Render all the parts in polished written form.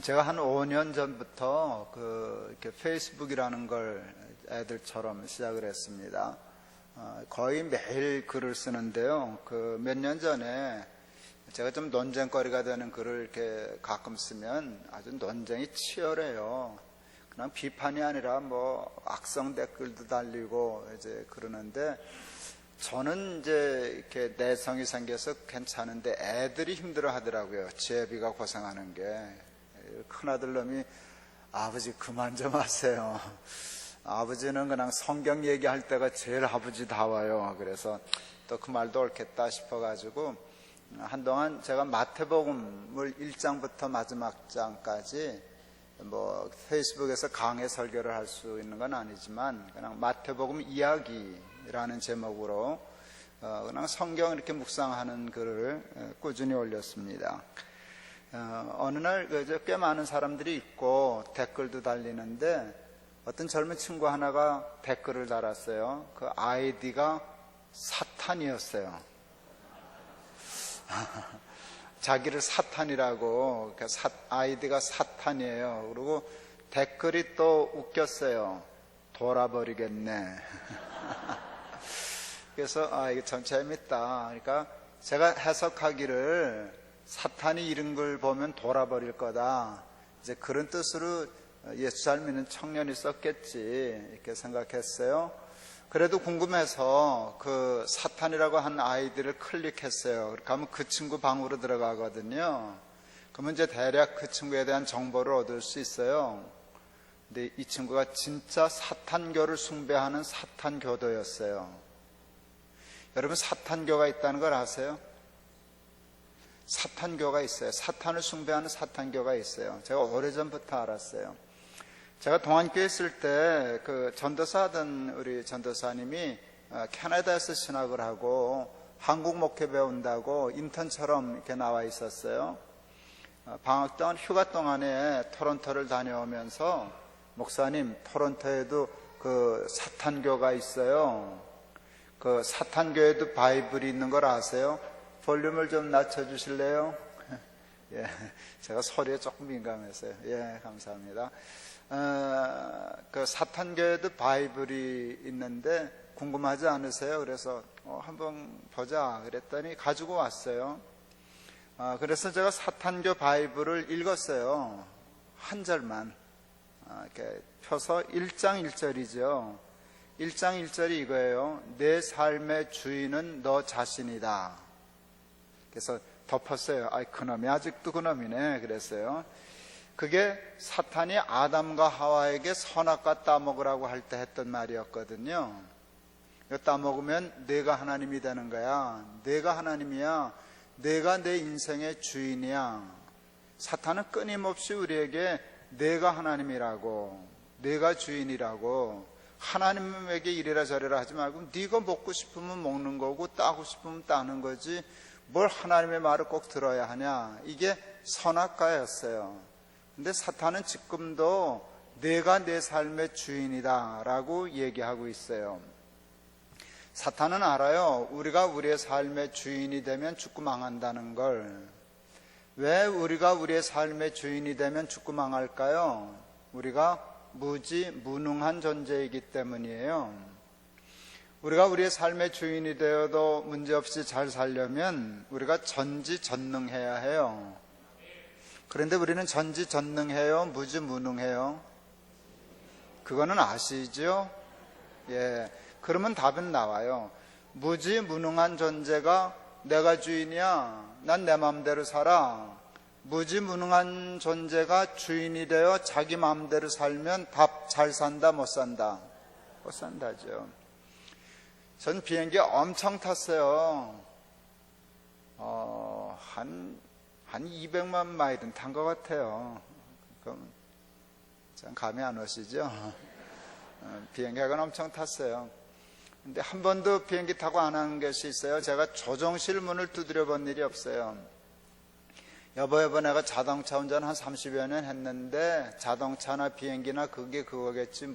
제가 한 5년 전부터 이렇게 페이스북이라는 걸 애들처럼 시작을 했습니다. 거의 매일 글을 쓰는데요. 몇 년 전에 제가 좀 논쟁거리가 되는 글을 이렇게 가끔 쓰면 아주 논쟁이 치열해요. 그냥 비판이 아니라 악성 댓글도 달리고 이제 그러는데, 저는 이제 이렇게 내성이 생겨서 괜찮은데 애들이 힘들어 하더라고요. 지혜비가 고생하는 게. 큰아들 놈이 아버지 그만 좀 하세요. 아버지는 그냥 성경 얘기할 때가 제일 아버지다워요. 그래서 또 그 말도 옳겠다 싶어가지고 한동안 제가 마태복음을 1장부터 마지막 장까지 페이스북에서 강해 설교를 할 수 있는 건 아니지만 그냥 마태복음 이야기라는 제목으로 그냥 성경 이렇게 묵상하는 글을 꾸준히 올렸습니다. 어느 날 꽤 많은 사람들이 있고 댓글도 달리는데, 어떤 젊은 친구 하나가 댓글을 달았어요. 그 아이디가 사탄이었어요. 자기를 사탄이라고, 아이디가 사탄이에요. 그리고 댓글이 또 웃겼어요. 돌아버리겠네. 그래서 이게 참 재밌다. 그러니까 제가 해석하기를 사탄이 이런 걸 보면 돌아버릴 거다, 이제 그런 뜻으로 예수 잘 믿는 청년이 썼겠지 이렇게 생각했어요. 그래도 궁금해서 그 사탄이라고 한 아이디를 클릭했어요. 그러면 그 친구 방으로 들어가거든요. 그러면 이제 대략 그 친구에 대한 정보를 얻을 수 있어요. 근데 이 친구가 진짜 사탄교를 숭배하는 사탄교도였어요. 여러분, 사탄교가 있다는 걸 아세요? 사탄교가 있어요. 사탄을 숭배하는 사탄교가 있어요. 제가 오래전부터 알았어요. 제가 동안교회 있을 때 전도사 하던 우리 전도사님이 캐나다에서 신학을 하고 한국 목회 배운다고 인턴처럼 이렇게 나와 있었어요. 방학 동안, 휴가 동안에 토론토를 다녀오면서, 목사님, 토론토에도 사탄교가 있어요. 사탄교에도 바이블이 있는 걸 아세요? 볼륨을 좀 낮춰주실래요? 예, 제가 소리에 조금 민감해서요. 예, 감사합니다. 사탄교에도 바이블이 있는데 궁금하지 않으세요? 그래서 한번 보자 그랬더니 가지고 왔어요. 그래서 제가 사탄교 바이블을 읽었어요. 한 절만 이렇게 펴서 1장 1절이죠. 1장 1절이 이거예요. 내 삶의 주인은 너 자신이다. 그래서 덮었어요. 그놈이 아직도 그놈이네 그랬어요. 그게 사탄이 아담과 하와에게 선악과 따먹으라고 할 때 했던 말이었거든요. 이거 따먹으면 내가 하나님이 되는 거야. 내가 하나님이야. 내가 내 인생의 주인이야. 사탄은 끊임없이 우리에게 내가 하나님이라고, 내가 주인이라고, 하나님에게 이래라 저래라 하지 말고 네가 먹고 싶으면 먹는 거고 따고 싶으면 따는 거지 뭘 하나님의 말을 꼭 들어야 하냐. 이게 선악과였어요. 근데 사탄은 지금도 내가 내 삶의 주인이다 라고 얘기하고 있어요. 사탄은 알아요. 우리가 우리의 삶의 주인이 되면 죽고 망한다는 걸. 왜 우리가 우리의 삶의 주인이 되면 죽고 망할까요? 우리가 무능한 존재이기 때문이에요. 우리가 우리의 삶의 주인이 되어도 문제없이 잘 살려면 우리가 전지전능해야 해요. 그런데 우리는 전지전능해요? 무능해요? 그거는 아시죠? 예, 그러면 답은 나와요. 무능한 존재가 내가 주인이야, 난 내 마음대로 살아. 무능한 존재가 주인이 되어 자기 마음대로 살면 답 잘 산다, 못 산다? 못 산다죠. 전 비행기 엄청 탔어요. 한 200만 마일은 탄 것 같아요. 그럼 참 감이 안 오시죠? 비행기가 엄청 탔어요. 근데 한 번도 비행기 타고 안 한 것이 있어요. 제가 조종실 문을 두드려 본 일이 없어요. 여보 내가 자동차 운전 한 30여 년 했는데 자동차나 비행기나 그게 그거겠지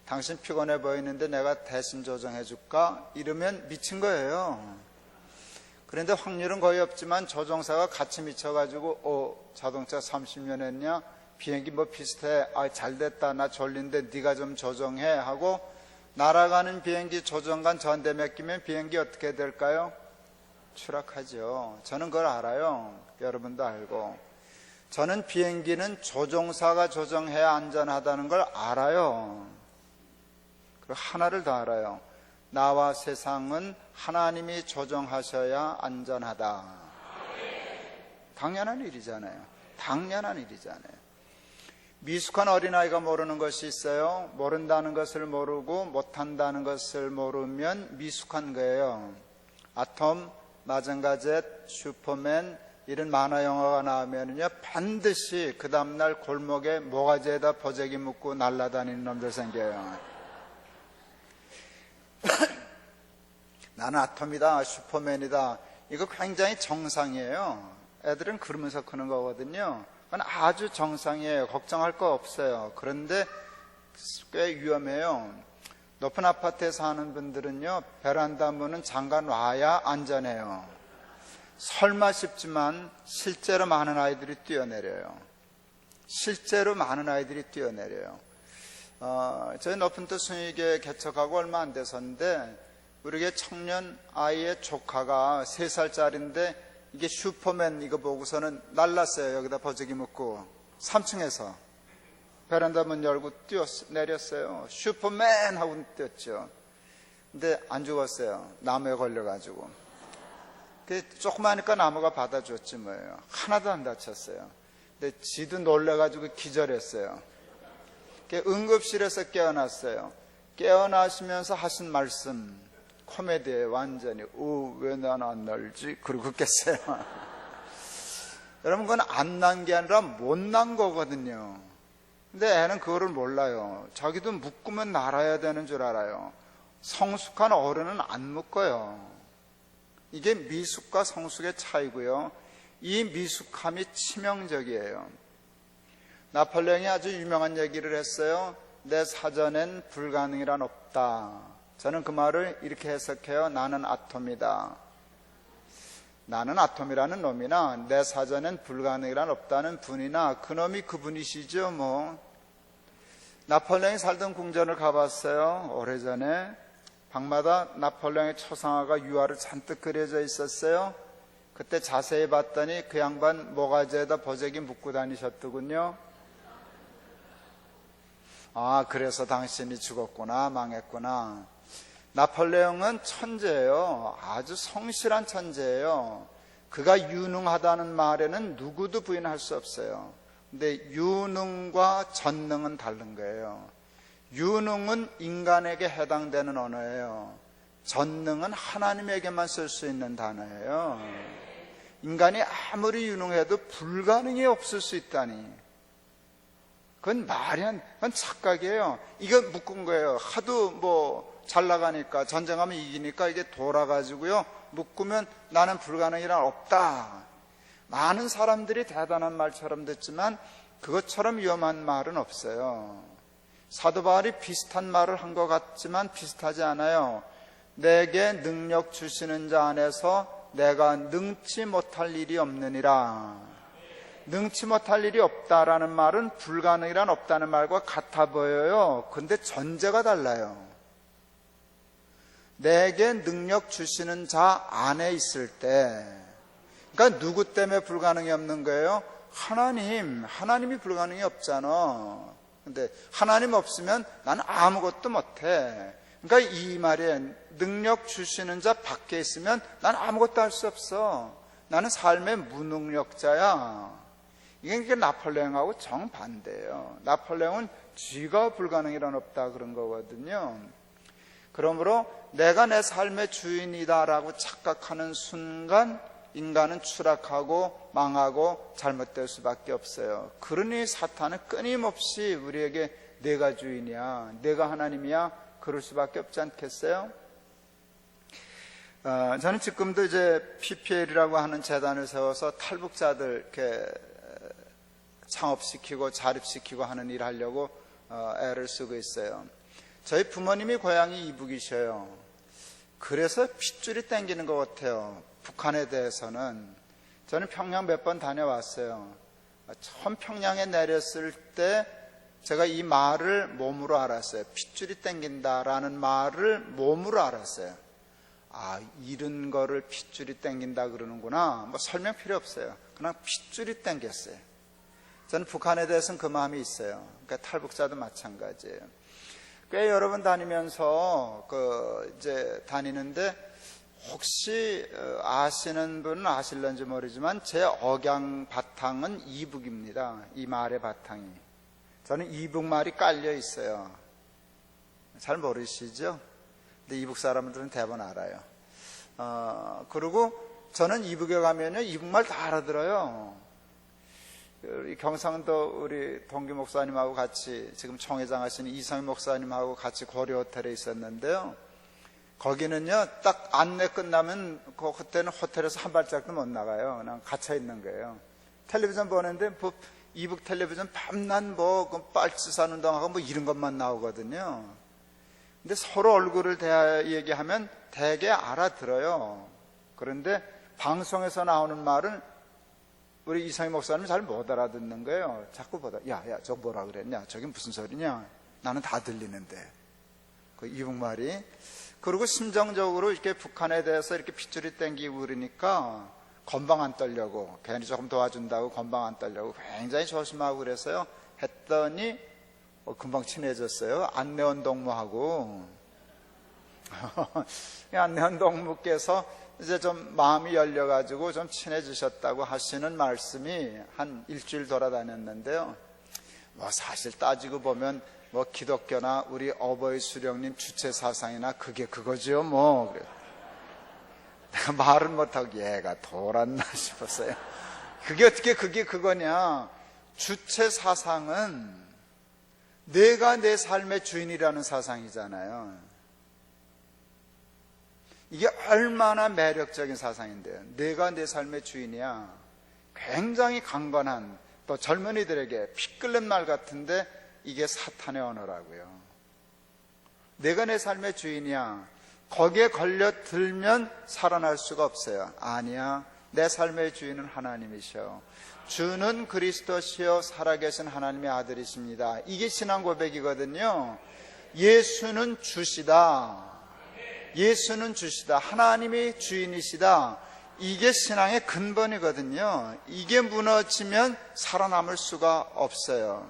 당신 피곤해 보이는데 내가 대신 조정해 줄까? 이러면 미친 거예요. 그런데 확률은 거의 없지만 조종사가 같이 미쳐가지고 자동차 30년 했냐? 비행기 뭐 비슷해. 잘 됐다. 나 졸린데 네가 좀 조종해 하고 날아가는 비행기 조종관 전대 맡기면 비행기 어떻게 될까요? 추락하죠. 저는 그걸 알아요. 여러분도 알고. 저는 비행기는 조종사가 조종해야 안전하다는 걸 알아요. 그리고 하나를 더 알아요. 나와 세상은 하나님이 조종하셔야 안전하다. 당연한 일이잖아요. 당연한 일이잖아요. 미숙한 어린아이가 모르는 것이 있어요. 모른다는 것을 모르고 못한다는 것을 모르면 미숙한 거예요. 아톰, 마징가젯, 슈퍼맨 이런 만화 영화가 나오면요 반드시 그 다음날 골목에 모가지에다 버재기 묶고 날아다니는 놈들 생겨요. 나는 아톰이다, 슈퍼맨이다. 이거 굉장히 정상이에요. 애들은 그러면서 크는 거거든요. 그건 아주 정상이에요. 걱정할 거 없어요. 그런데 꽤 위험해요. 높은 아파트에 사는 분들은요 베란다 문은 잠가 놔야 안전해요. 설마 싶지만 실제로 많은 아이들이 뛰어내려요. 실제로 많은 아이들이 뛰어내려요. 저희 높은 뜻 순위교회 개척하고 얼마 안 돼서인데 우리에게 청년 아이의 조카가 3살짜리인데 이게 슈퍼맨 이거 보고서는 날랐어요. 여기다 버저기 묶고 3층에서 베란다 문 열고 내렸어요. 슈퍼맨 하고 뛰었죠. 근데 안 죽었어요. 나무에 걸려가지고. 조그마하니까 나무가 받아줬지 뭐예요. 하나도 안 다쳤어요. 근데 지도 놀래가지고 기절했어요. 응급실에서 깨어났어요. 깨어나시면서 하신 말씀 코미디에 완전히 왜 난 안 날지? 그러고 깼어요. 여러분 그건 안 난 게 아니라 못 난 거거든요. 근데 애는 그거를 몰라요. 자기도 묶으면 날아야 되는 줄 알아요. 성숙한 어른은 안 묶어요. 이게 미숙과 성숙의 차이고요. 이 미숙함이 치명적이에요. 나폴레옹이 아주 유명한 얘기를 했어요. 내 사전엔 불가능이란 없다. 저는 그 말을 이렇게 해석해요. 나는 아톰이다. 나는 아톰이라는 놈이나 내 사전엔 불가능이란 없다는 분이나 그놈이 그분이시죠 뭐. 나폴레옹이 살던 궁전을 가봤어요. 오래전에 방마다 나폴레옹의 초상화가 유화를 잔뜩 그려져 있었어요. 그때 자세히 봤더니 그 양반 모가지에다 버재기 묶고 다니셨더군요. 그래서 당신이 죽었구나, 망했구나. 나폴레옹은 천재예요. 아주 성실한 천재예요. 그가 유능하다는 말에는 누구도 부인할 수 없어요. 근데 유능과 전능은 다른 거예요. 유능은 인간에게 해당되는 언어예요. 전능은 하나님에게만 쓸 수 있는 단어예요. 인간이 아무리 유능해도 불가능이 없을 수 있다니. 그건 그건 착각이에요. 이거 묶은 거예요. 하도 잘 나가니까 전쟁하면 이기니까 이게 돌아가지고요 묶으면 나는 불가능이란 없다. 많은 사람들이 대단한 말처럼 듣지만 그것처럼 위험한 말은 없어요. 사도 바울이 비슷한 말을 한 것 같지만 비슷하지 않아요. 내게 능력 주시는 자 안에서 내가 능치 못할 일이 없느니라. 능치 못할 일이 없다라는 말은 불가능이란 없다는 말과 같아 보여요. 근데 전제가 달라요. 내게 능력 주시는 자 안에 있을 때, 그러니까 누구 때문에 불가능이 없는 거예요? 하나님이 불가능이 없잖아. 근데 하나님 없으면 나는 아무것도 못해. 그러니까 이 말에 능력 주시는 자 밖에 있으면 난 아무것도 할 수 없어. 나는 삶의 무능력자야. 이게 나폴레옹하고 정반대예요. 나폴레옹은 쥐가 불가능이란 없다 그런 거거든요. 그러므로 내가 내 삶의 주인이다라고 착각하는 순간 인간은 추락하고 망하고 잘못될 수밖에 없어요. 그러니 사탄은 끊임없이 우리에게 내가 주인이야, 내가 하나님이야 그럴 수밖에 없지 않겠어요? 저는 지금도 이제 PPL이라고 하는 재단을 세워서 탈북자들 이렇게 창업시키고 자립시키고 하는 일 하려고 애를 쓰고 있어요. 저희 부모님이 고향이 이북이셔요. 그래서 핏줄이 땡기는 것 같아요. 북한에 대해서는 저는 평양 몇 번 다녀왔어요. 처음 평양에 내렸을 때 제가 이 말을 몸으로 알았어요. 핏줄이 땡긴다라는 말을 몸으로 알았어요. 아, 이런 거를 핏줄이 땡긴다 그러는구나. 뭐 설명 필요 없어요. 그냥 핏줄이 땡겼어요. 저는 북한에 대해서는 그 마음이 있어요. 그러니까 탈북자도 마찬가지예요. 꽤 여러 번 다니면서 이제 다니는데 혹시 아시는 분은 아실런지 모르지만 제 억양 바탕은 이북입니다. 이 말의 바탕이. 저는 이북 말이 깔려 있어요. 잘 모르시죠? 근데 이북 사람들은 대부분 알아요. 그리고 저는 이북에 가면요, 이북말 다 알아들어요. 우리 경상도 우리 동기 목사님하고 같이 지금 총회장 하시는 이성희 목사님하고 같이 고려 호텔에 있었는데요. 거기는요, 딱 안내 끝나면 그때는 호텔에서 한 발짝도 못 나가요. 그냥 갇혀 있는 거예요. 텔레비전 보는데 이북 텔레비전 밤낮 빨치산 운동하고 이런 것만 나오거든요. 근데 서로 얼굴을 얘기하면 되게 알아들어요. 그런데 방송에서 나오는 말은 우리 이상희 목사님은 잘 못 알아듣는 거예요. 자꾸 야, 저거 뭐라 그랬냐? 저게 무슨 소리냐? 나는 다 들리는데. 그 이북말이. 그리고 심정적으로 이렇게 북한에 대해서 이렇게 핏줄이 땡기고 그러니까 건방 안 떨려고, 괜히 조금 도와준다고 건방 안 떨려고 굉장히 조심하고 그래서요. 했더니 금방 친해졌어요. 안내원 동무하고. 안내원 동무께서 이제 좀 마음이 열려가지고 좀 친해지셨다고 하시는 말씀이 한 일주일 돌아다녔는데요. 뭐 사실 따지고 보면 뭐 기독교나 우리 어버이 수령님 주체 사상이나 그게 그거죠 뭐. 내가 말을 못하고 얘가 돌았나 싶었어요. 그게 어떻게 그게 그거냐. 주체 사상은 내가 내 삶의 주인이라는 사상이잖아요. 이게 얼마나 매력적인 사상인데요. 내가 내 삶의 주인이야. 굉장히 강건한, 또 젊은이들에게 피 끓는 말 같은데 이게 사탄의 언어라고요. 내가 내 삶의 주인이야. 거기에 걸려들면 살아날 수가 없어요. 아니야. 내 삶의 주인은 하나님이셔. 주는 그리스도시요 살아계신 하나님의 아들이십니다. 이게 신앙 고백이거든요. 예수는 주시다. 예수는 주시다. 하나님이 주인이시다. 이게 신앙의 근본이거든요. 이게 무너지면 살아남을 수가 없어요.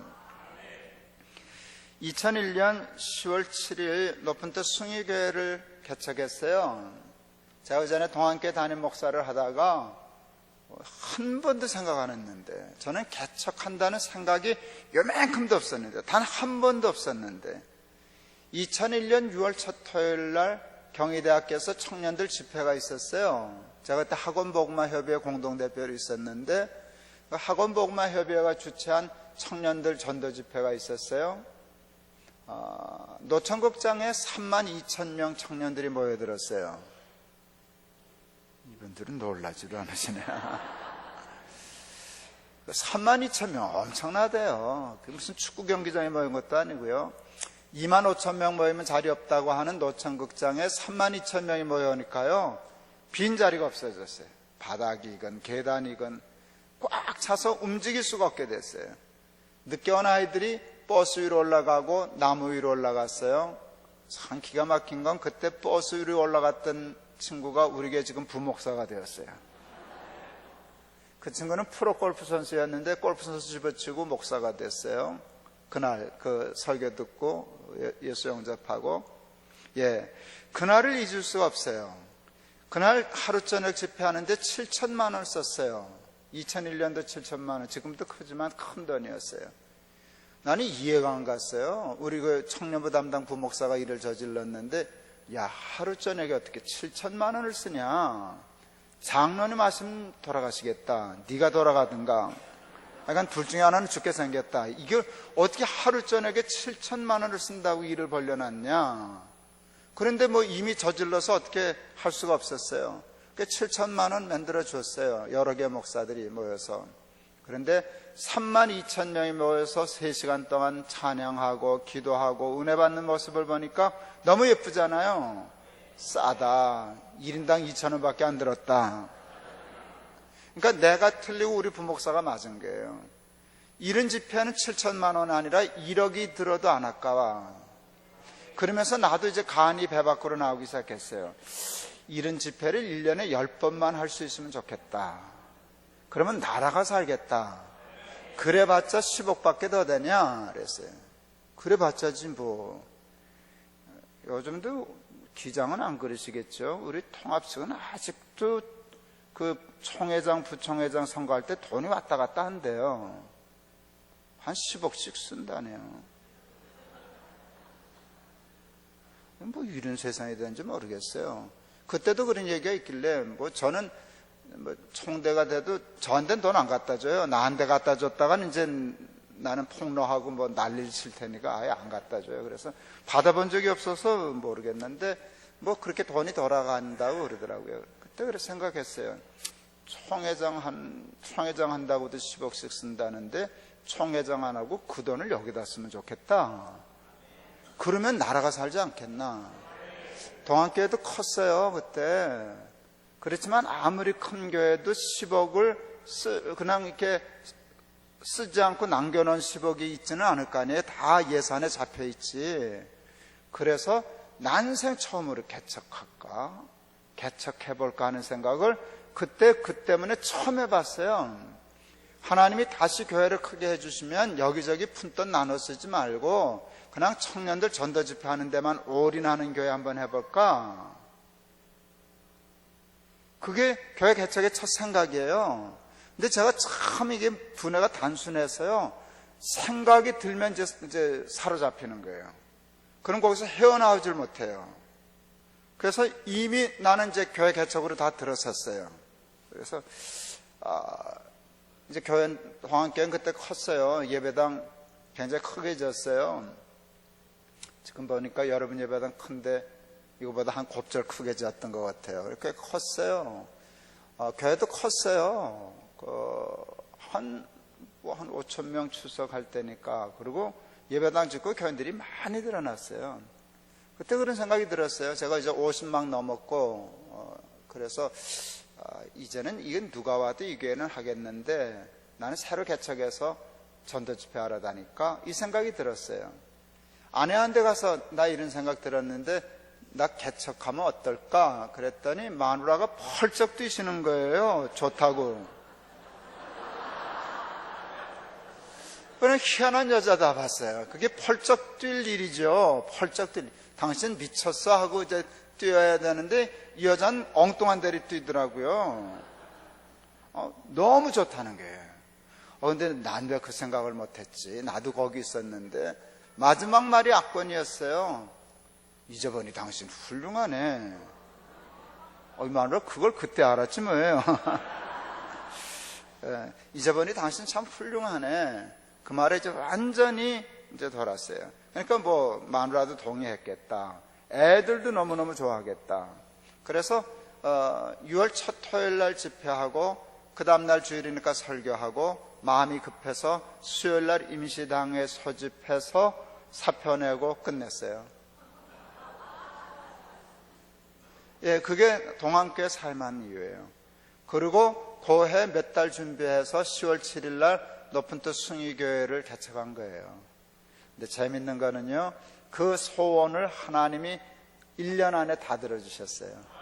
2001년 10월 7일 높은 뜻 숭의교회를 개척했어요. 제가 전에 동안교회 담임 목사를 하다가 한 번도 생각 안 했는데, 저는 개척한다는 생각이 요만큼도 없었는데, 단 한 번도 없었는데 2001년 6월 첫 토요일 날 경희대학교에서 청년들 집회가 있었어요. 제가 그때 학원복음화협의회 공동대표로 있었는데, 학원복음화협의회가 주최한 청년들 전도 집회가 있었어요. 노천극장에 32,000명 청년들이 모여들었어요. 이분들은 놀라지도 않으시네. 32,000명 엄청나대요. 무슨 축구 경기장에 모인 것도 아니고요. 25,000명 모이면 자리 없다고 하는 노천극장에 32,000명이 모여오니까요, 빈 자리가 없어졌어요. 바닥이건 계단이건 꽉 차서 움직일 수가 없게 됐어요. 늦게 온 아이들이 버스 위로 올라가고 나무 위로 올라갔어요. 참 기가 막힌 건 그때 버스 위로 올라갔던 친구가 우리 교회 지금 부목사가 되었어요. 그 친구는 프로골프 선수였는데 골프 선수 집어치고 목사가 됐어요. 그날 그 설교 듣고 예수 영접하고, 그날을 잊을 수가 없어요. 그날 하루 저녁 집회하는데 7천만 원을 썼어요. 2001년도 7천만 원, 지금도 크지만 큰 돈이었어요. 나는 이해가 안 갔어요. 우리 그 청년부 담당 부목사가 일을 저질렀는데, 하루 저녁에 어떻게 7천만 원을 쓰냐. 장로님 하시면 돌아가시겠다. 네가 돌아가든가. 약간 둘 중에 하나는 죽게 생겼다. 이걸 어떻게 하루 저녁에 7천만 원을 쓴다고 일을 벌려놨냐. 그런데 뭐 이미 저질러서 어떻게 할 수가 없었어요. 7천만 원 만들어 줬어요. 여러 개 목사들이 모여서. 그런데 32,000명이 모여서 3시간 동안 찬양하고 기도하고 은혜 받는 모습을 보니까 너무 예쁘잖아요. 싸다. 1인당 2,000원밖에 안 들었다. 그러니까 내가 틀리고 우리 부목사가 맞은 거예요. 이런 집회는 7천만 원 아니라 1억이 들어도 안 아까워. 그러면서 나도 이제 간이 배 밖으로 나오기 시작했어요. 이런 집회를 1년에 10번만 할 수 있으면 좋겠다. 그러면 나라가 살겠다. 그래봤자 10억밖에 더 되냐 그랬어요. 그래봤자지 뭐. 요즘도 기장은 안 그러시겠죠. 우리 통합식은 아직도 그 총회장, 부총회장 선거할 때 돈이 왔다 갔다 한대요. 한 10억씩 쓴다네요. 뭐 이런 세상이 되는지 모르겠어요. 그때도 그런 얘기가 있길래 뭐 저는 뭐 총대가 돼도 저한테는 돈 안 갖다 줘요. 나한테 갖다 줬다가는 이제 나는 폭로하고 뭐 난리를 칠 테니까 아예 안 갖다 줘요. 그래서 받아본 적이 없어서 모르겠는데 뭐 그렇게 돈이 돌아간다고 그러더라고요. 그때 그래서 생각했어요. 총회장 한다고도 10억씩 쓴다는데 총회장 안 하고 그 돈을 여기다 쓰면 좋겠다. 그러면 나라가 살지 않겠나. 동안교회도 컸어요 그때. 그렇지만 아무리 큰 교회도 10억을 그냥 이렇게 쓰지 않고 남겨놓은 10억이 있지는 않을 거 아니에요. 다 예산에 잡혀있지. 그래서 난생 처음으로 개척할까, 개척해볼까 하는 생각을 그때 그 때문에 처음 해봤어요. 하나님이 다시 교회를 크게 해주시면 여기저기 푼돈 나눠 쓰지 말고 그냥 청년들 전도 집회하는 데만 올인하는 교회 한번 해볼까. 그게 교회 개척의 첫 생각이에요. 근데 제가 참 이게 분해가 단순해서요, 생각이 들면 이제 사로잡히는 거예요. 그럼 거기서 헤어나오질 못해요. 그래서 이미 나는 이제 교회 개척으로 다 들어섰어요. 그래서 이제 동안교회는 그때 컸어요. 예배당 굉장히 크게 졌어요. 지금 보니까 여러분 예배당 큰데 이거보다 한 곱절 크게 졌던 것 같아요. 이렇게 컸어요. 교회도 컸어요. 한 5,000명 출석할 때니까. 그리고 예배당 짓고 교인들이 많이 늘어났어요. 그때 그런 생각이 들었어요. 제가 이제 50막 넘었고, 그래서 이제는 이건 누가 와도 이 교회는 하겠는데 나는 새로 개척해서 전도 집회 하러 다니까 이 생각이 들었어요. 아내한테 가서 나 이런 생각 들었는데 나 개척하면 어떨까? 그랬더니 마누라가 펄쩍 뛰시는 거예요. 좋다고. 그런 희한한 여자다 봤어요. 그게 펄쩍 뛸 일이죠. 펄쩍 뛸 일. 당신 미쳤어? 하고 이제 뛰어야 되는데 이 여자는 엉뚱한 데리 뛰더라고요. 너무 좋다는 거예요. 근데 난 왜 그 생각을 못했지? 나도 거기 있었는데. 마지막 말이 악권이었어요. 잊어보니 당신 훌륭하네. 이 마누라 그걸 그때 알았지 뭐예요. 잊어보니 당신 참 훌륭하네. 그 말에 이제 완전히 이제 돌았어요. 그러니까 뭐 마누라도 동의했겠다. 애들도 너무너무 좋아하겠다. 그래서 6월 첫 토요일 날 집회하고 그 다음날 주일이니까 설교하고 마음이 급해서 수요일 날 임시당에 소집해서 사표 내고 끝냈어요. 예, 그게 동안교회 삶한 이유예요. 그리고 고해 몇 달 준비해서 10월 7일 날 높은 뜻 숭의교회를 개척한 거예요. 근데 재밌는 거는요, 그 소원을 하나님이 1년 안에 다 들어주셨어요.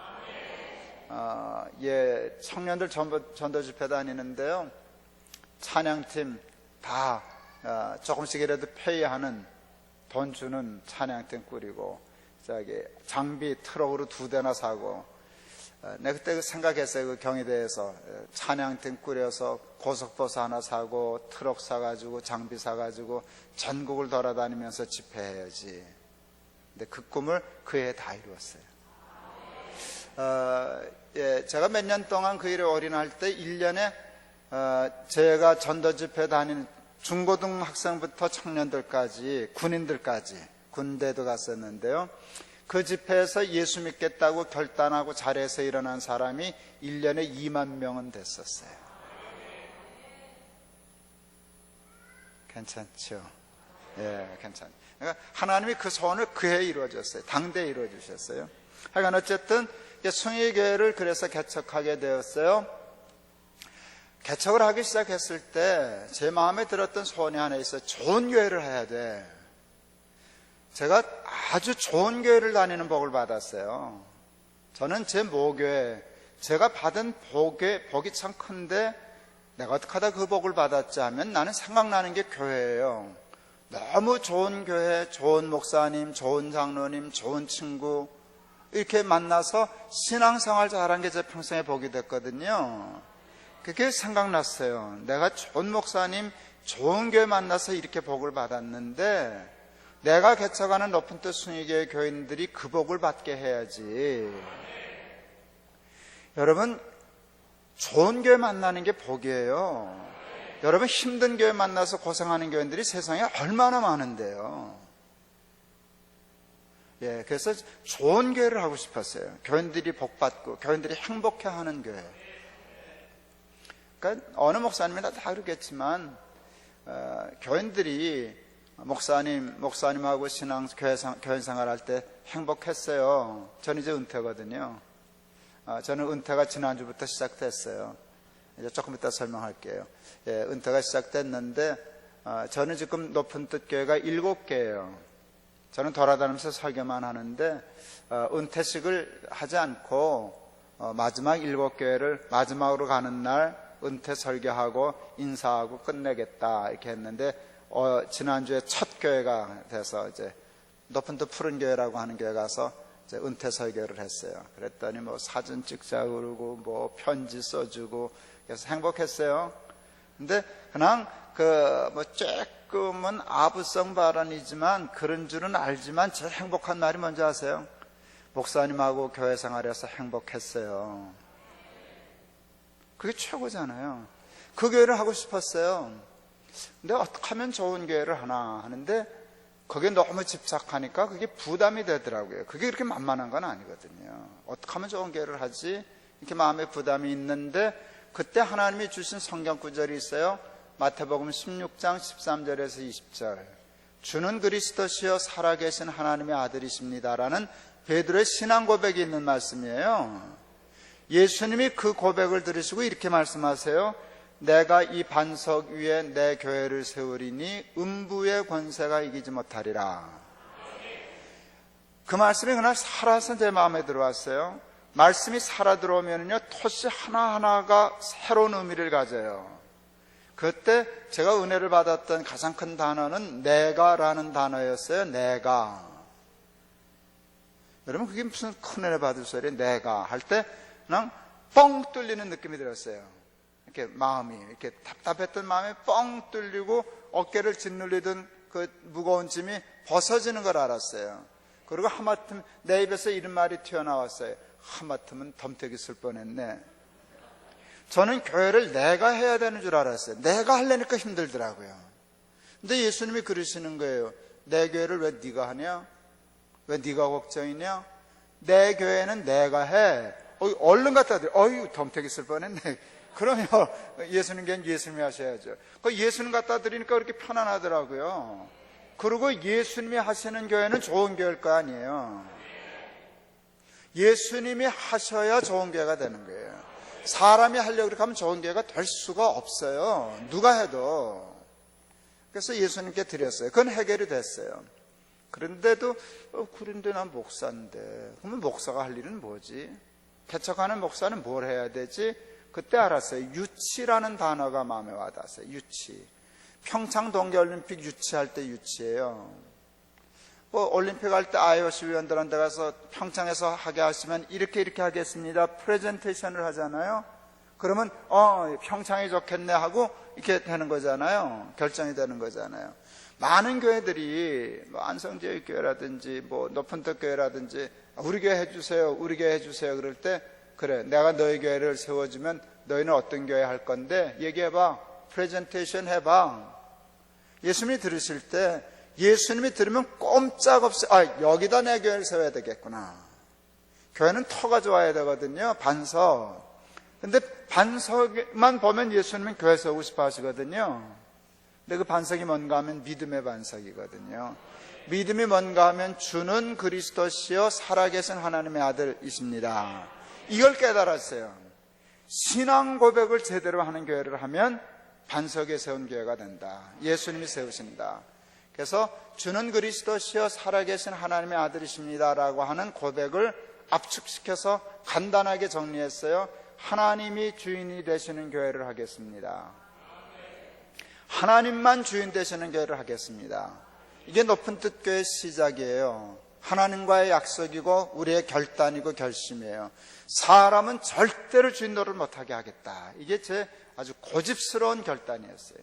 예, 청년들 전도 집회 다니는데요, 찬양팀 다 조금씩이라도 페이하는 돈 주는 찬양팀 꾸리고, 장비 트럭으로 2대나 사고, 내가 그때 생각했어요. 그 경희대에서 찬양팀 꾸려서 고속버스 하나 사고 트럭 사가지고 장비 사가지고 전국을 돌아다니면서 집회해야지. 근데 그 꿈을 그 해에 다 이루었어요. 예, 제가 몇 년 동안 그 일에 올인할 때 1년에 제가 전도 집회 다니는 중고등학생부터 청년들까지 군인들까지 군대도 갔었는데요. 그 집회에서 예수 믿겠다고 결단하고 자리에서 일어난 사람이 1년에 2만 명은 됐었어요. 괜찮죠? 예, 괜찮죠. 그러니까 하나님이 그 소원을 그해 이루어졌어요. 당대에 이루어주셨어요. 하여간 어쨌든 숭의교회를 그래서 개척하게 되었어요. 개척을 하기 시작했을 때 제 마음에 들었던 소원이 하나 있어요. 좋은 교회를 해야 돼. 제가 아주 좋은 교회를 다니는 복을 받았어요. 저는 제 모교회, 제가 받은 복이 참 큰데 내가 어떻게 하다 그 복을 받았지 하면 나는 생각나는 게 교회예요. 너무 좋은 교회, 좋은 목사님, 좋은 장로님, 좋은 친구 이렇게 만나서 신앙생활 잘한 게 제 평생의 복이 됐거든요. 그게 생각났어요. 내가 좋은 목사님, 좋은 교회 만나서 이렇게 복을 받았는데 내가 개척하는 높은 뜻 숭의교회 교인들이 그 복을 받게 해야지. 여러분, 좋은 교회 만나는 게 복이에요. 여러분, 힘든 교회 만나서 고생하는 교인들이 세상에 얼마나 많은데요. 그래서 좋은 교회를 하고 싶었어요. 교인들이 복받고 교인들이 행복해하는 교회. 그러니까 어느 목사님이나 다 그러겠지만 교인들이 목사님하고 교회 생활할 때 행복했어요. 저는 이제 은퇴거든요. 저는 은퇴가 지난주부터 시작됐어요. 이제 조금 이따 설명할게요. 은퇴가 시작됐는데 저는 지금 높은 뜻 교회가 7개예요. 저는 돌아다니면서 설교만 하는데 은퇴식을 하지 않고 마지막 7교회를 마지막으로 가는 날 은퇴 설교하고 인사하고 끝내겠다 이렇게 했는데 지난주에 첫 교회가 돼서 이제 높은 뜻 푸른 교회라고 하는 교회 가서 이제 은퇴 설교를 했어요. 그랬더니 뭐 사진 찍자 그러고 뭐 편지 써주고 그래서 행복했어요. 근데 그냥 뭐 조금은 아부성 발언이지만 그런 줄은 알지만 제일 행복한 날이 뭔지 아세요? 목사님하고 교회 생활에서 행복했어요. 그게 최고잖아요. 그 교회를 하고 싶었어요. 근데 어떻게 하면 좋은 교회를 하나 하는데 거기에 너무 집착하니까 그게 부담이 되더라고요. 그게 그렇게 만만한 건 아니거든요. 어떻게 하면 좋은 교회를 하지? 이렇게 마음에 부담이 있는데 그때 하나님이 주신 성경 구절이 있어요. 마태복음 16장 13절에서 20절. 주는 그리스도시요 살아계신 하나님의 아들이십니다라는 베드로의 신앙 고백이 있는 말씀이에요. 예수님이 그 고백을 들으시고 이렇게 말씀하세요. 내가 이 반석 위에 내 교회를 세우리니 음부의 권세가 이기지 못하리라. 그 말씀이 그날 살아서 제 마음에 들어왔어요. 말씀이 살아 들어오면요 토시 하나하나가 새로운 의미를 가져요. 그때 제가 은혜를 받았던 가장 큰 단어는 내가라는 단어였어요. 내가. 여러분 그게 무슨 큰 은혜 받을 소리예요. 내가 할 때 그냥 뻥 뚫리는 느낌이 들었어요. 이렇게 마음이 이렇게 답답했던 마음이 뻥 뚫리고 어깨를 짓눌리던 그 무거운 짐이 벗어지는 걸 알았어요. 그리고 하마터면 내 입에서 이런 말이 튀어나왔어요. 하마터면 덤태기 쓸 뻔했네. 저는 교회를 내가 해야 되는 줄 알았어요. 내가 하려니까 힘들더라고요. 근데 예수님이 그러시는 거예요. 내 교회를 왜 네가 하냐? 왜 네가 걱정이냐? 내 교회는 내가 해. 얼른 갖다 드려. 덤태기 쓸 뻔했네. 그러면 예수님께는 예수님이 하셔야죠. 그 예수님 갖다 드리니까 그렇게 편안하더라고요. 그리고 예수님이 하시는 교회는 좋은 교회일 거 아니에요. 예수님이 하셔야 좋은 교회가 되는 거예요. 사람이 하려고 그렇게 하면 좋은 교회가 될 수가 없어요. 누가 해도. 그래서 예수님께 드렸어요. 그건 해결이 됐어요. 그런데도 그런데 난 목사인데 그러면 목사가 할 일은 뭐지? 개척하는 목사는 뭘 해야 되지? 그때 알았어요. 유치라는 단어가 마음에 와닿았어요. 유치. 평창 동계올림픽 유치할 때 유치예요. 올림픽 할 때 IOC 위원들한테 가서 평창에서 하게 하시면 이렇게 하겠습니다. 프레젠테이션을 하잖아요. 그러면 평창이 좋겠네 하고 이렇게 되는 거잖아요. 결정이 되는 거잖아요. 많은 교회들이 안성제일 교회라든지 높은 뜻 교회라든지 우리 교회 해주세요. 우리 교회 해주세요. 그럴 때 그래 내가 너희 교회를 세워주면 너희는 어떤 교회 할 건데 얘기해봐. 프레젠테이션 해봐. 예수님이 들으실 때 예수님이 들으면 꼼짝없이 여기다 내 교회를 세워야 되겠구나. 교회는 터가 좋아야 되거든요. 반석. 근데 반석만 보면 예수님은 교회 세우고 싶어 하시거든요. 근데 그 반석이 뭔가 하면 믿음의 반석이거든요. 믿음이 뭔가 하면 주는 그리스도시요 살아계신 하나님의 아들이십니다. 이걸 깨달았어요. 신앙 고백을 제대로 하는 교회를 하면 반석에 세운 교회가 된다. 예수님이 세우신다. 그래서 주는 그리스도시요 살아계신 하나님의 아들이십니다라고 하는 고백을 압축시켜서 간단하게 정리했어요. 하나님이 주인이 되시는 교회를 하겠습니다. 하나님만 주인 되시는 교회를 하겠습니다. 이게 높은 뜻 교회의 시작이에요. 하나님과의 약속이고 우리의 결단이고 결심이에요. 사람은 절대로 주인 노릇을 못하게 하겠다. 이게 제 아주 고집스러운 결단이었어요.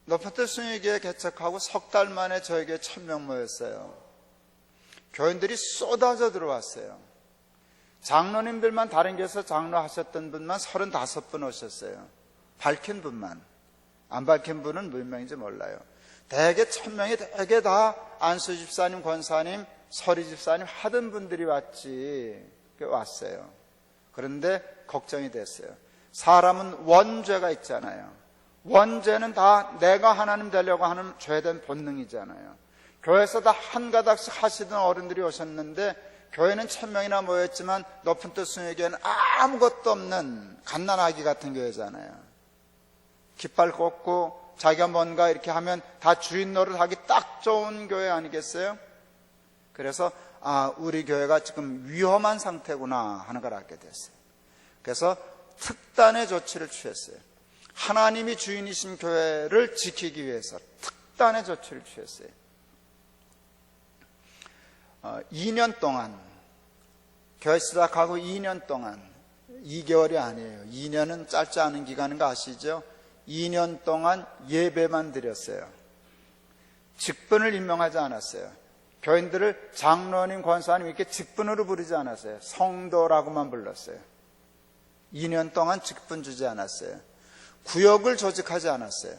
높은 뜻 순위교회 개척하고 석 달 만에 저에게 1000명 모였어요. 교인들이 쏟아져 들어왔어요. 장로님들만 다른 교회에서 장로하셨던 분만 35분 오셨어요. 밝힌 분만. 안 밝힌 분은 몇 명인지 몰라요. 대개 1000명이 대개 다 안수 집사님, 권사님, 서리 집사님 하던 분들이 왔어요. 그런데 걱정이 됐어요. 사람은 원죄가 있잖아요. 원죄는 다 내가 하나님 되려고 하는 죄된 본능이잖아요. 교회에서 다 한 가닥씩 하시던 어른들이 오셨는데 교회는 1000명이나 모였지만 높은 뜻 순회교회는 아무것도 없는 갓난아기 같은 교회잖아요. 깃발 꽂고 자기가 뭔가 이렇게 하면 다 주인 노릇하기 딱 좋은 교회 아니겠어요? 그래서 우리 교회가 지금 위험한 상태구나 하는 걸 알게 됐어요. 그래서 특단의 조치를 취했어요. 하나님이 주인이신 교회를 지키기 위해서 특단의 조치를 취했어요. 2년 동안 교회 시작하고 2년 동안 2개월이 아니에요. 2년은 짧지 않은 기간인 거 아시죠? 2년 동안 예배만 드렸어요. 직분을 임명하지 않았어요. 교인들을 장로님, 권사님 이렇게 직분으로 부르지 않았어요. 성도라고만 불렀어요. 2년 동안 직분 주지 않았어요. 구역을 조직하지 않았어요.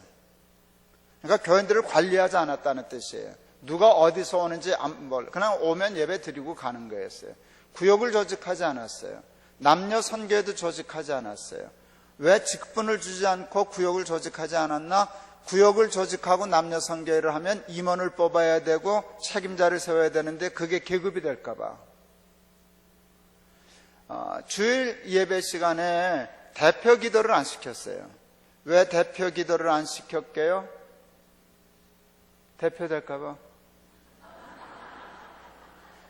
그러니까 교인들을 관리하지 않았다는 뜻이에요. 누가 어디서 오는지 그냥 오면 예배 드리고 가는 거였어요. 구역을 조직하지 않았어요. 남녀 선교회도 조직하지 않았어요. 왜 직분을 주지 않고 구역을 조직하지 않았나? 구역을 조직하고 남녀 선교회를 하면 임원을 뽑아야 되고 책임자를 세워야 되는데 그게 계급이 될까 봐. 주일 예배 시간에 대표 기도를 안 시켰어요. 왜 대표 기도를 안 시켰게요? 대표 될까 봐.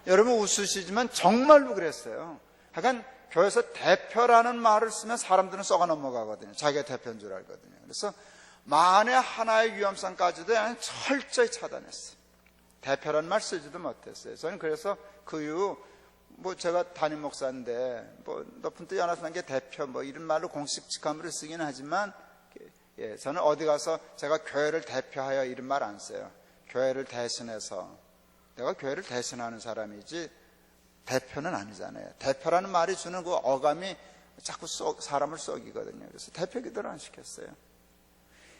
여러분 웃으시지만 정말로 그랬어요. 하여간 교회에서 대표라는 말을 쓰면 사람들은 썩어 넘어가거든요. 자기가 대표인 줄 알거든요. 그래서 만에 하나의 위험성까지도 철저히 차단했어요. 대표라는 말 쓰지도 못했어요. 저는 그래서 그 이후 제가 담임 목사인데 높은 뜻 연합성교 대표 이런 말로 공식 직함으로 쓰긴 하지만 저는 어디 가서 제가 교회를 대표하여 이런 말 안 써요. 교회를 대신해서 내가 교회를 대신하는 사람이지 대표는 아니잖아요. 대표라는 말이 주는 그 어감이 자꾸 사람을 썩이거든요. 그래서 대표 기도를 안 시켰어요.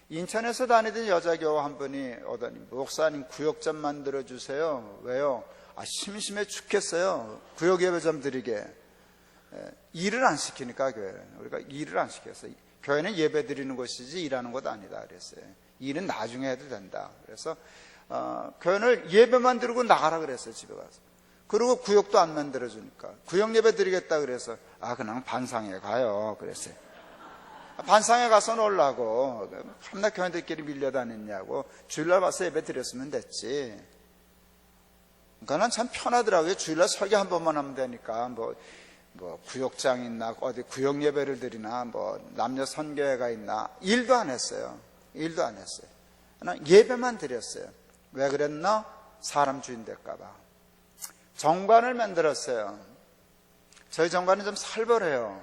인천에서 다니던 여자교우 한 분이 오더니 목사님 구역 좀 만들어주세요. 왜요? 심심해 죽겠어요. 구역 예배 좀 드리게. 일을 안 시키니까 교회는. 우리가 일을 안 시켰어요. 교회는 예배 드리는 곳이지 일하는 곳 아니다 그랬어요. 일은 나중에 해도 된다. 그래서 교회를 예배만 드리고 나가라 그랬어요. 집에 가서. 그리고 구역도 안 만들어주니까 구역 예배 드리겠다 그래서 그냥 반상회 가요 그랬어요. 반상회 가서 놀라고 밤낮 교인들끼리 밀려다녔냐고 주일날 와서 예배 드렸으면 됐지. 그러니까 난 참 편하더라고요. 주일날 설교 한 번만 하면 되니까 구역장 있나 어디 구역 예배를 드리나 남녀 선교회가 있나 일도 안 했어요. 일도 안 했어요. 그냥 예배만 드렸어요. 왜 그랬나? 사람 주인 될까 봐. 정관을 만들었어요. 저희 정관은 좀 살벌해요.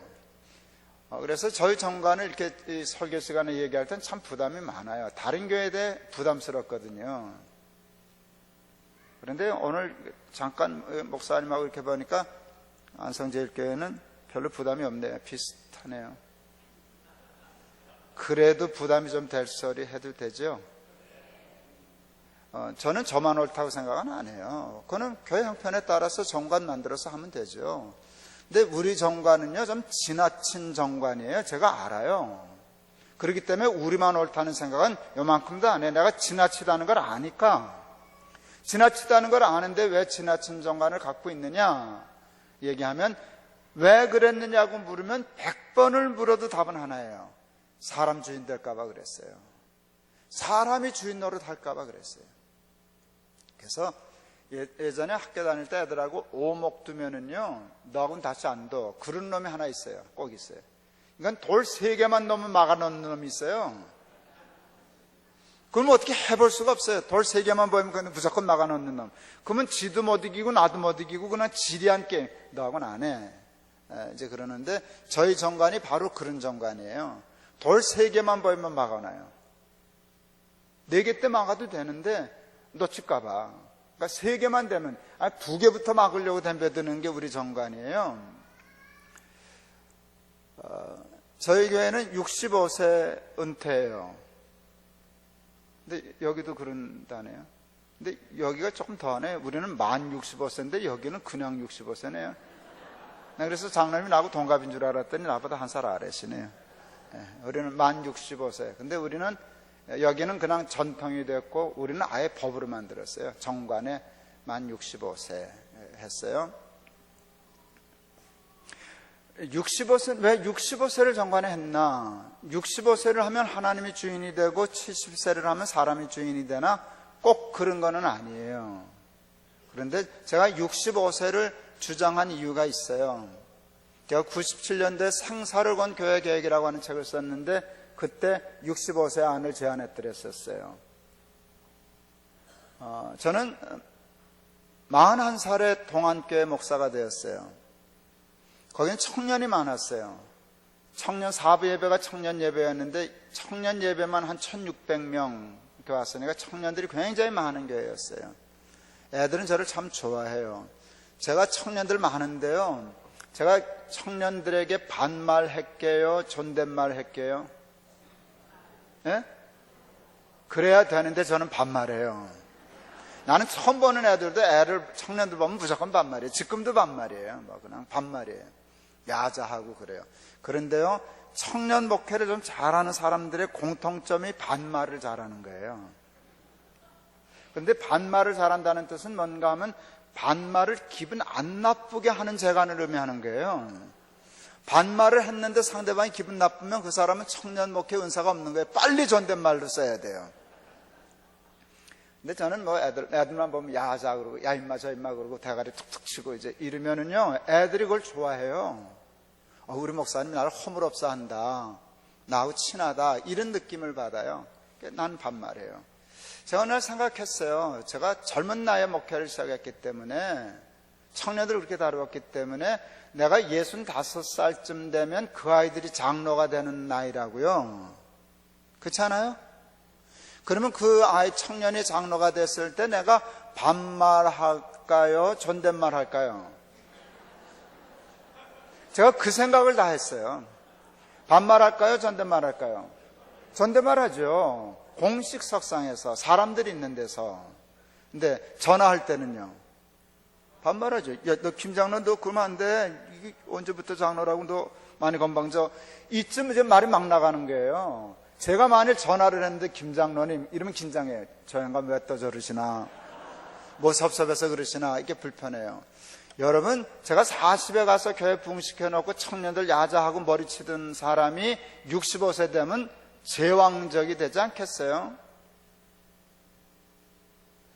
그래서 저희 정관을 이렇게 설교 시간에 얘기할 땐 참 부담이 많아요. 다른 교회에 대해 부담스럽거든요. 그런데 오늘 잠깐 목사님하고 이렇게 보니까 안성제일교회는 별로 부담이 없네요. 비슷하네요. 그래도 부담이 좀 될 소리 해도 되죠? 저는 저만 옳다고 생각은 안 해요. 그거는 교회 형편에 따라서 정관 만들어서 하면 되죠. 근데 우리 정관은요 좀 지나친 정관이에요. 제가 알아요. 그렇기 때문에 우리만 옳다는 생각은 요만큼도 안 해. 내가 지나치다는 걸 아니까. 지나치다는 걸 아는데 왜 지나친 정관을 갖고 있느냐 얘기하면, 왜 그랬느냐고 물으면 100번을 물어도 답은 하나예요. 사람 주인 될까 봐 그랬어요. 사람이 주인 노릇 할까 봐 그랬어요. 그래서 예전에 학교 다닐 때 애들하고 오목 두면은요, 너하고는 다시 안 둬. 그런 놈이 하나 있어요. 꼭 있어요. 이건 돌 3개만 넣으면 막아놓는 놈이 있어요. 그럼 어떻게 해볼 수가 없어요. 돌 3개만 보이면 그건 무조건 막아놓는 놈. 그러면 지도 못 이기고 나도 못 이기고 그냥 지리한 게임. 너하고는 안 해. 이제 그러는데 저희 정관이 바로 그런 정관이에요. 돌 3개만 보이면 막아놔요. 4개 때 막아도 되는데 놓칠까봐. 그러니까 3개만 되면 2개부터 막으려고 덤벼드는 게 우리 정관이에요. 저희 교회는 65세 은퇴예요. 근데 여기도 그런다네요. 근데 여기가 조금 더하네요. 우리는 만 65세인데 여기는 그냥 65세네요. 그래서 장남이 나하고 동갑인 줄 알았더니 나보다 한 살 아래시네요. 우리는 만 65세. 근데 우리는 여기는 그냥 전통이 됐고 우리는 아예 법으로 만들었어요. 정관에 만 65세 했어요. 65세, 왜 65세를 정관에 했나? 65세를 하면 하나님이 주인이 되고 70세를 하면 사람이 주인이 되나? 꼭 그런 거는 아니에요. 그런데 제가 65세를 주장한 이유가 있어요. 제가 97년도에 생사를 건 교회 계획이라고 하는 책을 썼는데 그때 65세 안을 제안했더랬었어요. 저는 41살에 동안교회 목사가 되었어요. 거기는 청년이 많았어요. 청년 사부 예배가 청년 예배였는데 청년 예배만 한 1600명 이렇게 왔으니까 청년들이 굉장히 많은 교회였어요. 애들은 저를 참 좋아해요. 제가 청년들 많은데요, 제가 청년들에게 반말할게요, 존댓말할게요? 예? 그래야 되는데 저는 반말해요. 나는 처음 보는 애들도 청년들 보면 무조건 반말이에요. 지금도 반말이에요. 뭐 그냥 반말이에요. 야자하고 그래요. 그런데요, 청년 목회를 좀 잘하는 사람들의 공통점이 반말을 잘하는 거예요. 그런데 반말을 잘한다는 뜻은 뭔가 하면 반말을 기분 안 나쁘게 하는 재간을 의미하는 거예요. 반말을 했는데 상대방이 기분 나쁘면 그 사람은 청년 목회 은사가 없는 거예요. 빨리 존댓말로 써야 돼요. 근데 저는 뭐 애들만 보면 야자 그러고 야 임마 저 임마 그러고 대가리 툭툭 치고 이제 이러면은요, 애들이 그걸 좋아해요. 우리 목사님이 나를 허물없어 한다, 나하고 친하다, 이런 느낌을 받아요. 난 반말해요. 제가 오늘 생각했어요. 제가 젊은 나이에 목회를 시작했기 때문에, 청년들을 그렇게 다루었기 때문에 내가 65살쯤 되면 그 아이들이 장로가 되는 나이라고요. 그렇지 않아요? 그러면 그 아이 청년이 장로가 됐을 때 내가 반말할까요? 존댓말 할까요? 제가 그 생각을 다 했어요. 반말할까요? 존댓말 할까요? 존댓말 하죠. 공식 석상에서 사람들이 있는 데서. 근데 전화할 때는요, 반말하죠. 야, 너 김장로 너 그러면 안 돼. 이게 언제부터 장로라고 너 많이 건방져. 이쯤 이제 말이 막 나가는 거예요. 제가 만일 전화를 했는데 김장로님 이러면 긴장해요. 저 양반 왜 또 저러시나, 뭐 섭섭해서 그러시나, 이게 불편해요. 여러분, 제가 40에 가서 교회 부흥시켜놓고 청년들 야자하고 머리치던 사람이 65세 되면 제왕적이 되지 않겠어요?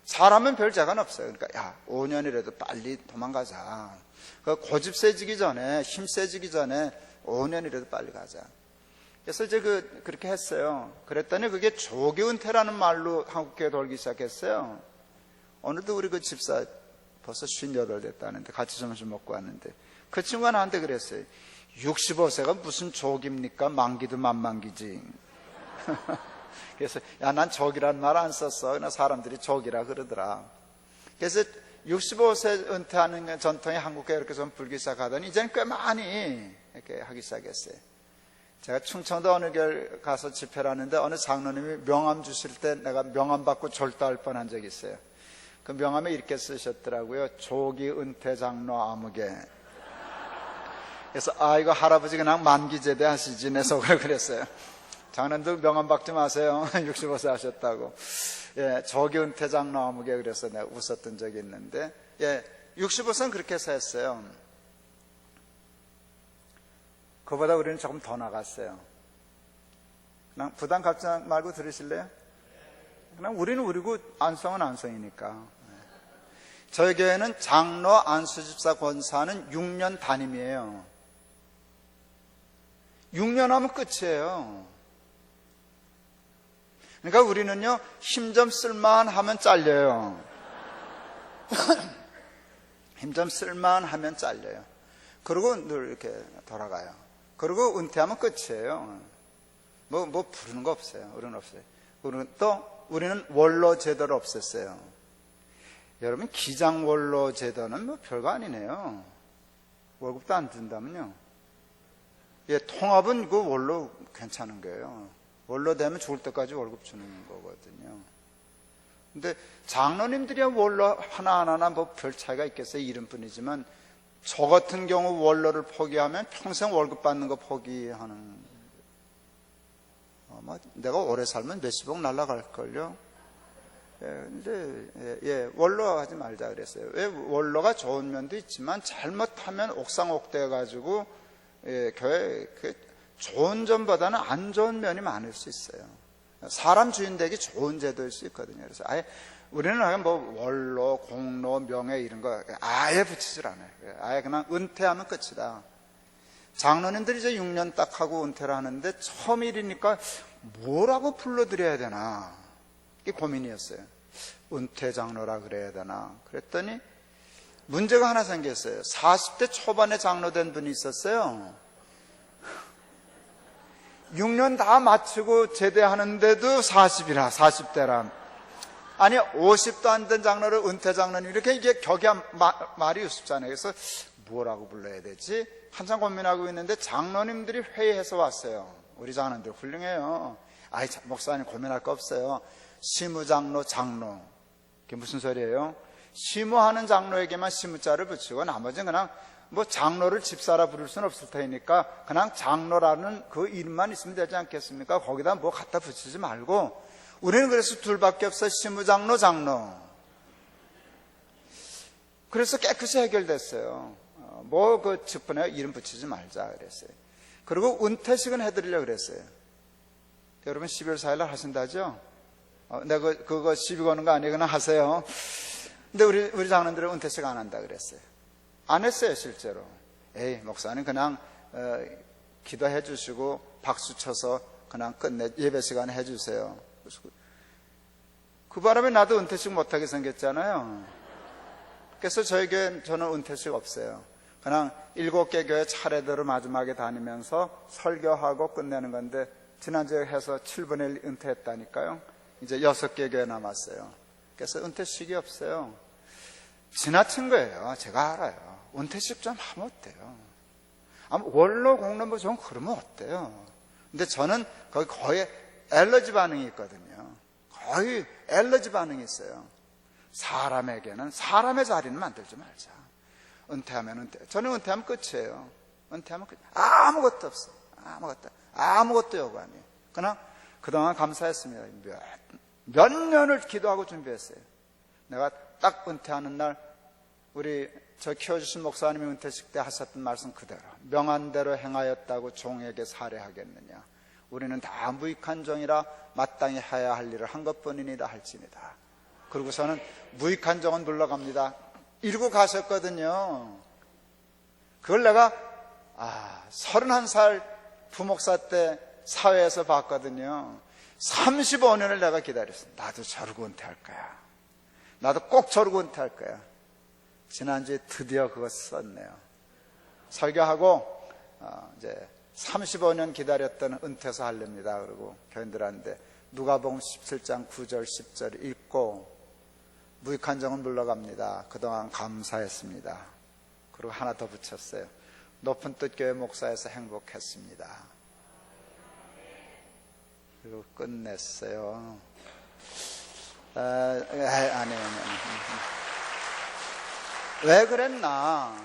사람은 별 재간 없어요. 그러니까 야, 5년이라도 빨리 도망가자. 고집 세지기 전에, 힘 세지기 전에 5년이라도 빨리 가자. 그래서 이제 그렇게 했어요. 그랬더니 그게 조기 은퇴라는 말로 한국교회 돌기 시작했어요. 오늘도 우리 그 집사 벌써 58 됐다는데 같이 점심 먹고 왔는데 그 친구가 나한테 그랬어요. 65세가 무슨 조기입니까? 만기도 만만기지. 그래서 야, 난 조기란 말 안 썼어. 그러나 사람들이 조기라 그러더라. 그래서 65세 은퇴하는 전통이 한국교회 이렇게 좀 불기 시작하더니 이제는 꽤 많이 이렇게 하기 시작했어요. 제가 충청도 어느 교회 가서 집회를 하는데 어느 장로님이 명함 주실 때 내가 명함 받고 졸도할 뻔한 적이 있어요. 그 명함에 이렇게 쓰셨더라고요. 조기 은퇴 장로 아무개. 그래서 이거 할아버지 그냥 만기 제대 하시지 내 속으로 그랬어요. 장로님들 명함 받지 마세요. 65세 하셨다고. 예, 조기 은퇴 장로 아무개 그래서 내가 웃었던 적이 있는데, 예, 65세는 그렇게 해서 했어요. 그보다 우리는 조금 더 나갔어요. 그냥 부담 갖지 말고 들으실래요? 그냥 우리는 우리고 안성은 안성이니까. 저희 교회는 장로, 안수집사, 권사는 6년 단임이에요. 6년 하면 끝이에요. 그러니까 우리는요, 힘 좀 쓸만 하면 잘려요. 힘 좀 쓸만 하면 잘려요. 그리고 늘 이렇게 돌아가요. 그리고 은퇴하면 끝이에요. 뭐 부르는 거 없어요. 우리는 없어요. 우리는 원로 제도를 없앴어요. 여러분, 기장 원로 제도는 뭐 별거 아니네요. 월급도 안 준다면요. 예, 통합은 그 원로 괜찮은 거예요. 원로 되면 죽을 때까지 월급 주는 거거든요. 근데 장로님들이야 원로 하나하나 뭐 별 차이가 있겠어요. 이름뿐이지만 저 같은 경우 원로를 포기하면 평생 월급 받는 거 포기하는. 내가 오래 살면 몇십억 날라갈걸요. 예, 근데 원로 하지 말자 그랬어요. 왜? 원로가 좋은 면도 있지만 잘못하면 옥상옥대 가지고 교회 좋은 점보다는 안 좋은 면이 많을 수 있어요. 사람 주인 되기 좋은 제도일 수 있거든요. 그래서 아예 우리는 뭐 원로, 공로, 명예 이런 거 아예 붙이질 않아요. 아예 그냥 은퇴하면 끝이다. 장로님들이 이제 6년 딱 하고 은퇴를 하는데 처음 일이니까 뭐라고 불러드려야 되나 이게 고민이었어요. 은퇴 장로라 그래야 되나. 그랬더니 문제가 하나 생겼어요. 40대 초반에 장로된 분이 있었어요. 6년 다 마치고 제대하는데도 40대라. 아니 50도 안 된 장로를 은퇴 장로님 이렇게 이게 격이 말이 우습잖아요. 그래서 뭐라고 불러야 되지? 한참 고민하고 있는데 장로님들이 회의해서 왔어요. 우리 장로님들 훌륭해요. 아이 목사님 고민할 거 없어요. 시무장로, 장로. 그게 무슨 소리예요? 시무하는 장로에게만 시무자를 붙이고 나머지는 그냥 뭐 장로를 집사라 부를 수는 없을 테니까 그냥 장로라는 그 이름만 있으면 되지 않겠습니까? 거기다 뭐 갖다 붙이지 말고. 우리는 그래서 둘밖에 없어요. 시무장로, 장로. 그래서 깨끗이 해결됐어요. 뭐 그 측분에 이름 붙이지 말자 그랬어요. 그리고 은퇴식은 해드리려고 그랬어요. 여러분 12월 4일 날 하신다죠? 내가 그거 시비 거는 거 아니에요. 그냥 하세요. 근데 우리 장로님들은 은퇴식 안 한다 그랬어요. 안 했어요, 실제로. 에이, 목사님 그냥 기도해 주시고 박수 쳐서 그냥 끝내 예배 시간에 해 주세요. 그 바람에 나도 은퇴식 못하게 생겼잖아요. 그래서 저희 교회는 저는 은퇴식 없어요. 그냥 7개 교회 차례대로 마지막에 다니면서 설교하고 끝내는 건데 지난주에 해서 7분의 1 은퇴했다니까요. 이제 6개 교회 남았어요. 그래서 은퇴식이 없어요. 지나친 거예요. 제가 알아요. 은퇴식 좀 하면 어때요? 원로 공로 뭐 좀 그러면 어때요? 근데 저는 거의 엘러지 반응이 있거든요. 거의 엘러지 반응이 있어요. 사람에게는 사람의 자리는 만들지 말자. 은퇴하면 은퇴. 저는 은퇴하면 끝이에요. 은퇴하면 끝. 아무것도 없어. 아무것도 요구 안 해요. 그냥 그동안 감사했습니다. 몇 년을 기도하고 준비했어요. 내가 딱 은퇴하는 날 우리 저 키워주신 목사님이 은퇴식 때 하셨던 말씀 그대로 명한대로 행하였다고 종에게 살해하겠느냐. 우리는 다 무익한 종이라 마땅히 해야 할 일을 한 것뿐이니라 할지니라. 그리고서는 무익한 종은 물러갑니다. 이러고 가셨거든요. 그걸 내가 31살 부목사 때 사회에서 봤거든요. 35년을 내가 기다렸어. 나도 저러고 은퇴할 거야. 나도 꼭 저러고 은퇴할 거야. 지난주에 드디어 그거 썼네요. 설교하고 이제 35년 기다렸던 은퇴서 하렵니다. 그러고 교인들한테 누가복음 17장 9절 10절 읽고 무익한 종은 물러갑니다. 그동안 감사했습니다. 그리고 하나 더 붙였어요. 높은 뜻 교회 목사에서 행복했습니다. 그리고 끝냈어요. 아니에요. 왜 그랬나?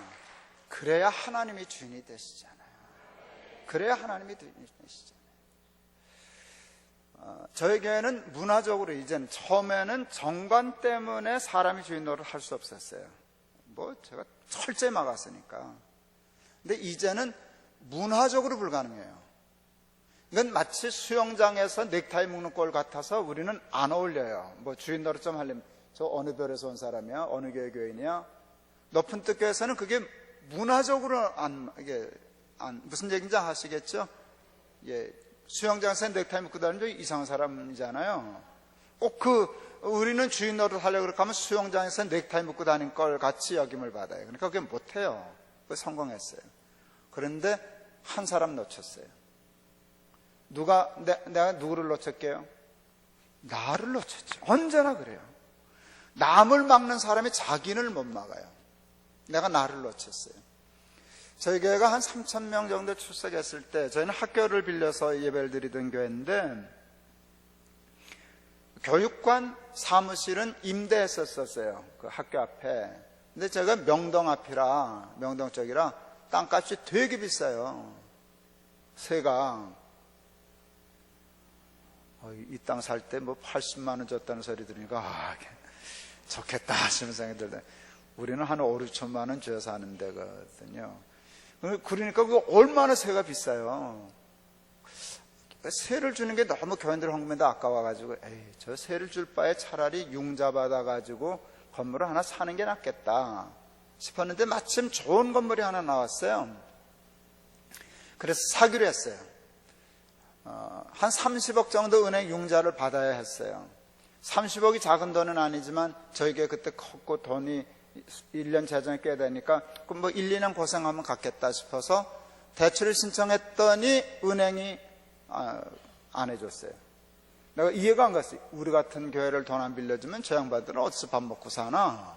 그래야 하나님이 주인이 되시잖아요. 그래야 하나님이 주인이 되시잖아요. 저희 교회는 문화적으로 이제는 처음에는 정관 때문에 사람이 주인 노릇을 할 수 없었어요. 뭐 제가 철저히 막았으니까. 근데 이제는 문화적으로 불가능해요. 이건 마치 수영장에서 넥타이 묶는 꼴 같아서 우리는 안 어울려요. 뭐 주인 노릇 좀 하려면 저 어느 별에서 온 사람이야? 어느 교회 교인이야? 높은 뜻 교회에서는 그게 문화적으로 무슨 얘기인지 아시겠죠? 예, 수영장에서 넥타이 묶고 다니는 이상한 사람이잖아요. 꼭 우리는 주인 노릇 하려고 그렇게 하면 수영장에서 넥타이 묶고 다닌 걸 같이 여김을 받아요. 그러니까 그게 못해요. 그게 성공했어요. 그런데 한 사람 놓쳤어요. 내가 누구를 놓쳤게요? 나를 놓쳤죠. 언제나 그래요. 남을 막는 사람이 자기를 못 막아요. 내가 나를 놓쳤어요. 저희 교회가 한 3,000명 정도 출석했을 때 저희는 학교를 빌려서 예배를 드리던 교회인데 교육관 사무실은 임대했었어요. 그 학교 앞에. 근데 제가 명동 앞이라, 명동 쪽이라 땅값이 되게 비싸요. 세가. 이 땅 살 때 뭐 80만 원 줬다는 소리 들으니까 좋겠다 하시는 생각이 들어요. 우리는 한 5, 6천만 원 줘서 사는 데거든요. 그러니까 그거 얼마나 세가 비싸요. 세를 주는 게 너무 교인들 헌금에다 아까워가지고 저 세를 줄 바에 차라리 융자 받아가지고 건물을 하나 사는 게 낫겠다 싶었는데 마침 좋은 건물이 하나 나왔어요. 그래서 사기로 했어요. 한 30억 정도 은행 융자를 받아야 했어요. 30억이 작은 돈은 아니지만 저에게 그때 컸고 돈이 1년 재정이 꽤 되니까 그럼 뭐 1, 2년 고생하면 갖겠다 싶어서 대출을 신청했더니 은행이 안 해줬어요. 내가 이해가 안 갔어요. 우리 같은 교회를 돈 안 빌려주면 저 양반들은 어디서 밥 먹고 사나.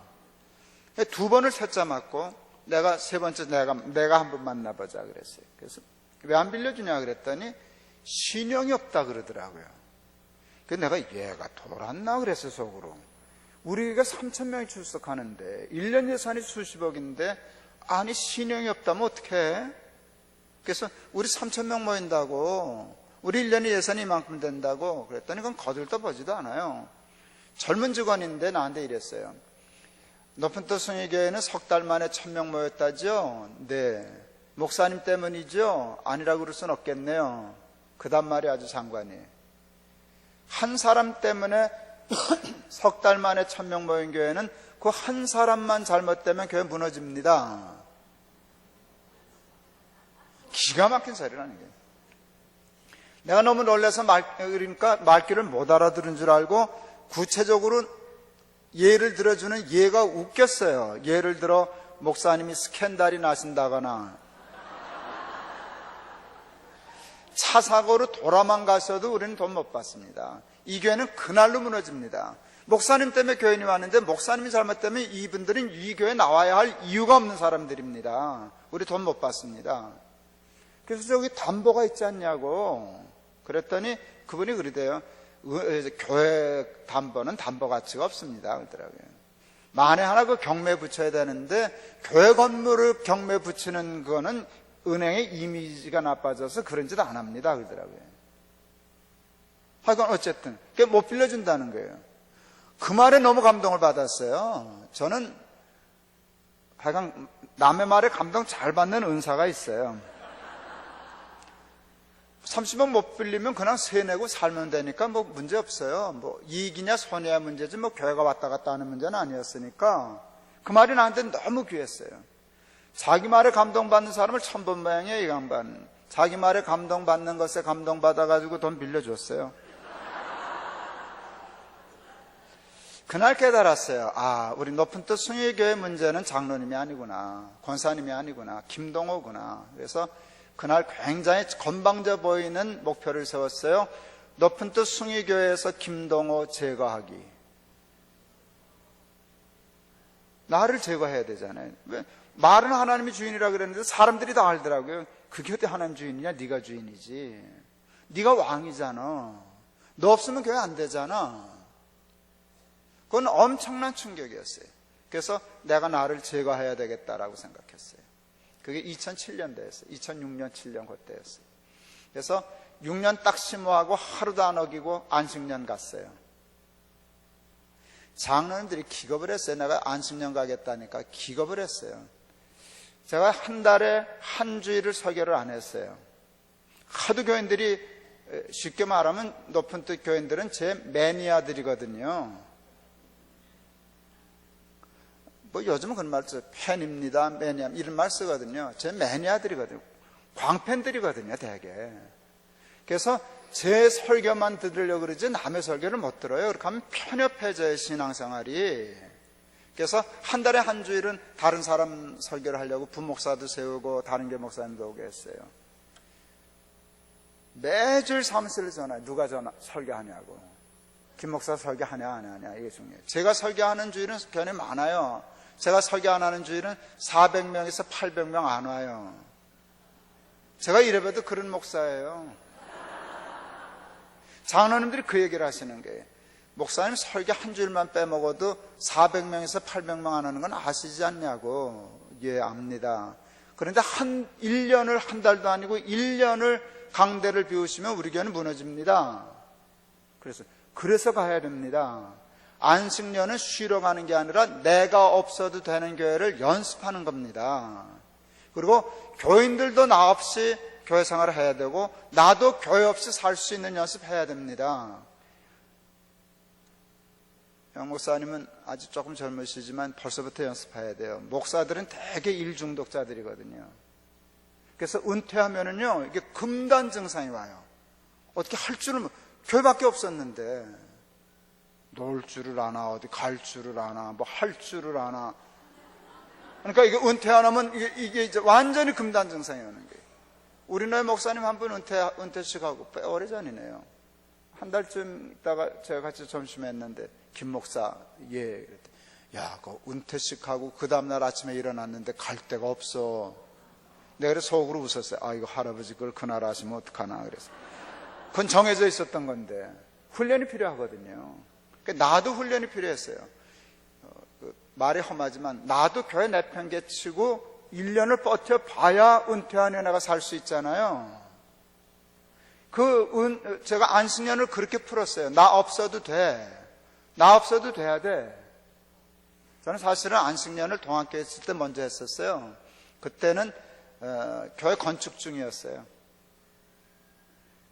2번을 세자 맞고 내가 세 번째 내가 한번 만나보자 그랬어요. 그래서 왜 안 빌려주냐 그랬더니 신용이 없다 그러더라고요. 그래서 내가 얘가 돌았나 그랬어 속으로. 우리가 3,000명이 출석하는데 1년 예산이 수십억인데 아니 신용이 없다면 어떡해? 그래서 우리 3,000명 모인다고 우리 1년에 예산이 이만큼 된다고 그랬더니 그건 거들떠보지도 않아요. 젊은 직원인데 나한테 이랬어요. 높은 뜻 순위교회는 석 달 만에 1,000명 모였다죠? 네. 목사님 때문이죠? 아니라고 그럴 순 없겠네요. 그 다음 말이 아주 상관이에요. 한 사람 때문에 석 달 만에 1,000명 모인 교회는 그 한 사람만 잘못되면 교회 무너집니다. 기가 막힌 소리라는 게. 내가 너무 놀라서 그러니까 말귀를 못 알아들은 줄 알고 구체적으로 예를 들어주는 예가 웃겼어요. 예를 들어 목사님이 스캔들이 나신다거나 차 사고로 돌아만 가셔도 우리는 돈 못 받습니다. 이 교회는 그날로 무너집니다. 목사님 때문에 교인이 왔는데 목사님이 잘못되면 이분들은 이 교회에 나와야 할 이유가 없는 사람들입니다. 우리 돈 못 받습니다. 그래서 저기 담보가 있지 않냐고 그랬더니 그분이 그러대요. 교회 담보는 담보 가치가 없습니다 그러더라고요. 만에 하나 그 경매 붙여야 되는데 교회 건물을 경매 붙이는 거는 은행의 이미지가 나빠져서 그런 짓 안 합니다 그러더라고요. 하여간 어쨌든 그게 못 빌려준다는 거예요. 그 말에 너무 감동을 받았어요. 저는 하여간 남의 말에 감동 잘 받는 은사가 있어요. 30억 못 빌리면 그냥 세내고 살면 되니까 뭐 문제 없어요. 뭐 이익이냐 손해야 문제지 뭐 교회가 왔다 갔다 하는 문제는 아니었으니까 그 말이 나한테 너무 귀했어요. 자기 말에 감동받는 사람을 처음 본 모양이에요. 이 양반. 자기 말에 감동받는 것에 감동받아가지고 돈 빌려줬어요. 그날 깨달았어요. 아, 우리 높은 뜻 숭일교회 문제는 장로님이 아니구나, 권사님이 아니구나, 김동호구나. 그래서 그날 굉장히 건방져 보이는 목표를 세웠어요. 높은 뜻 숭일교회에서 김동호 제거하기. 나를 제거해야 되잖아요. 왜? 말은 하나님이 주인이라 그랬는데 사람들이 다 알더라고요. 그게 어디 하나님 주인이냐? 네가 주인이지. 네가 왕이잖아. 너 없으면 교회 안 되잖아. 그건 엄청난 충격이었어요. 그래서 내가 나를 제거해야 되겠다라고 생각했어요. 그게 2007년도였어요. 2006년, 7년 그때였어요. 그래서 6년 딱 심호하고 하루도 안 어기고 안식년 갔어요. 장로님들이 기겁을 했어요. 내가 안식년 가겠다니까 기겁을 했어요. 제가 한 달에 한 주일을 설교를 안 했어요. 하도 교인들이, 쉽게 말하면 높은 뜻 교인들은 제 매니아들이거든요. 뭐 요즘은 그런 말 쓰죠. 팬입니다, 매니아 이런 말 쓰거든요. 제 매니아들이거든요. 광팬들이거든요, 대개. 그래서 제 설교만 들으려고 그러지 남의 설교를 못 들어요. 그렇게 하면 편협해져요, 신앙생활이. 그래서 한 달에 한 주일은 다른 사람 설교를 하려고 부목사도 세우고 다른 교회 목사님도 오게 했어요. 매주일 사무실에 전화해. 누가 설교하냐고. 김 목사 설교하냐 안 하냐, 이게 중요해요. 제가 설교하는 주일은 교회 많아요. 제가 설교 안 하는 주일은 400명에서 800명 안 와요. 제가 이래봬도 그런 목사예요. 장로님들이 그 얘기를 하시는 거예요. 목사님 설교 한 주일만 빼먹어도 400명에서 800명 안 하는 건 아시지 않냐고. 예, 압니다. 그런데 1년을, 한 달도 아니고 1년을 강대를 비우시면 우리 교회는 무너집니다. 그래서 가야 됩니다. 안식년은 쉬러 가는 게 아니라 내가 없어도 되는 교회를 연습하는 겁니다. 그리고 교인들도 나 없이 교회 생활을 해야 되고 나도 교회 없이 살 수 있는 연습해야 됩니다. 영 목사님은 아직 조금 젊으시지만 벌써부터 연습해야 돼요. 목사들은 되게 일중독자들이거든요. 그래서 은퇴하면은요, 이게 금단 증상이 와요. 어떻게 할 줄을, 교회밖에 없었는데, 놀 줄을 아나, 어디 갈 줄을 아나, 뭐 할 줄을 아나. 그러니까 이게 은퇴 안 하면 이게 이제 완전히 금단 증상이 오는 거예요. 우리나라 목사님 한 분 은퇴식 하고 꽤 오래전이네요. 한 달쯤 있다가 제가 같이 점심에 했는데, 김 목사, 예. 그랬더니, 야, 그 은퇴식 하고 그 다음날 아침에 일어났는데 갈 데가 없어. 내가 그래서 속으로 웃었어요. 아, 이거 할아버지 그걸 그날 하시면 어떡하나. 그래서. 그건 정해져 있었던 건데, 훈련이 필요하거든요. 그러니까 나도 훈련이 필요했어요. 말이 험하지만, 나도 교회 내팽개치고 1년을 버텨봐야 은퇴하는 내가 살 수 있잖아요. 제가 안식년을 그렇게 풀었어요. 나 없어도 돼. 나 없어도 돼야 돼. 저는 사실은 안식년을 동학교에 있을 때 먼저 했었어요. 그때는 교회 건축 중이었어요.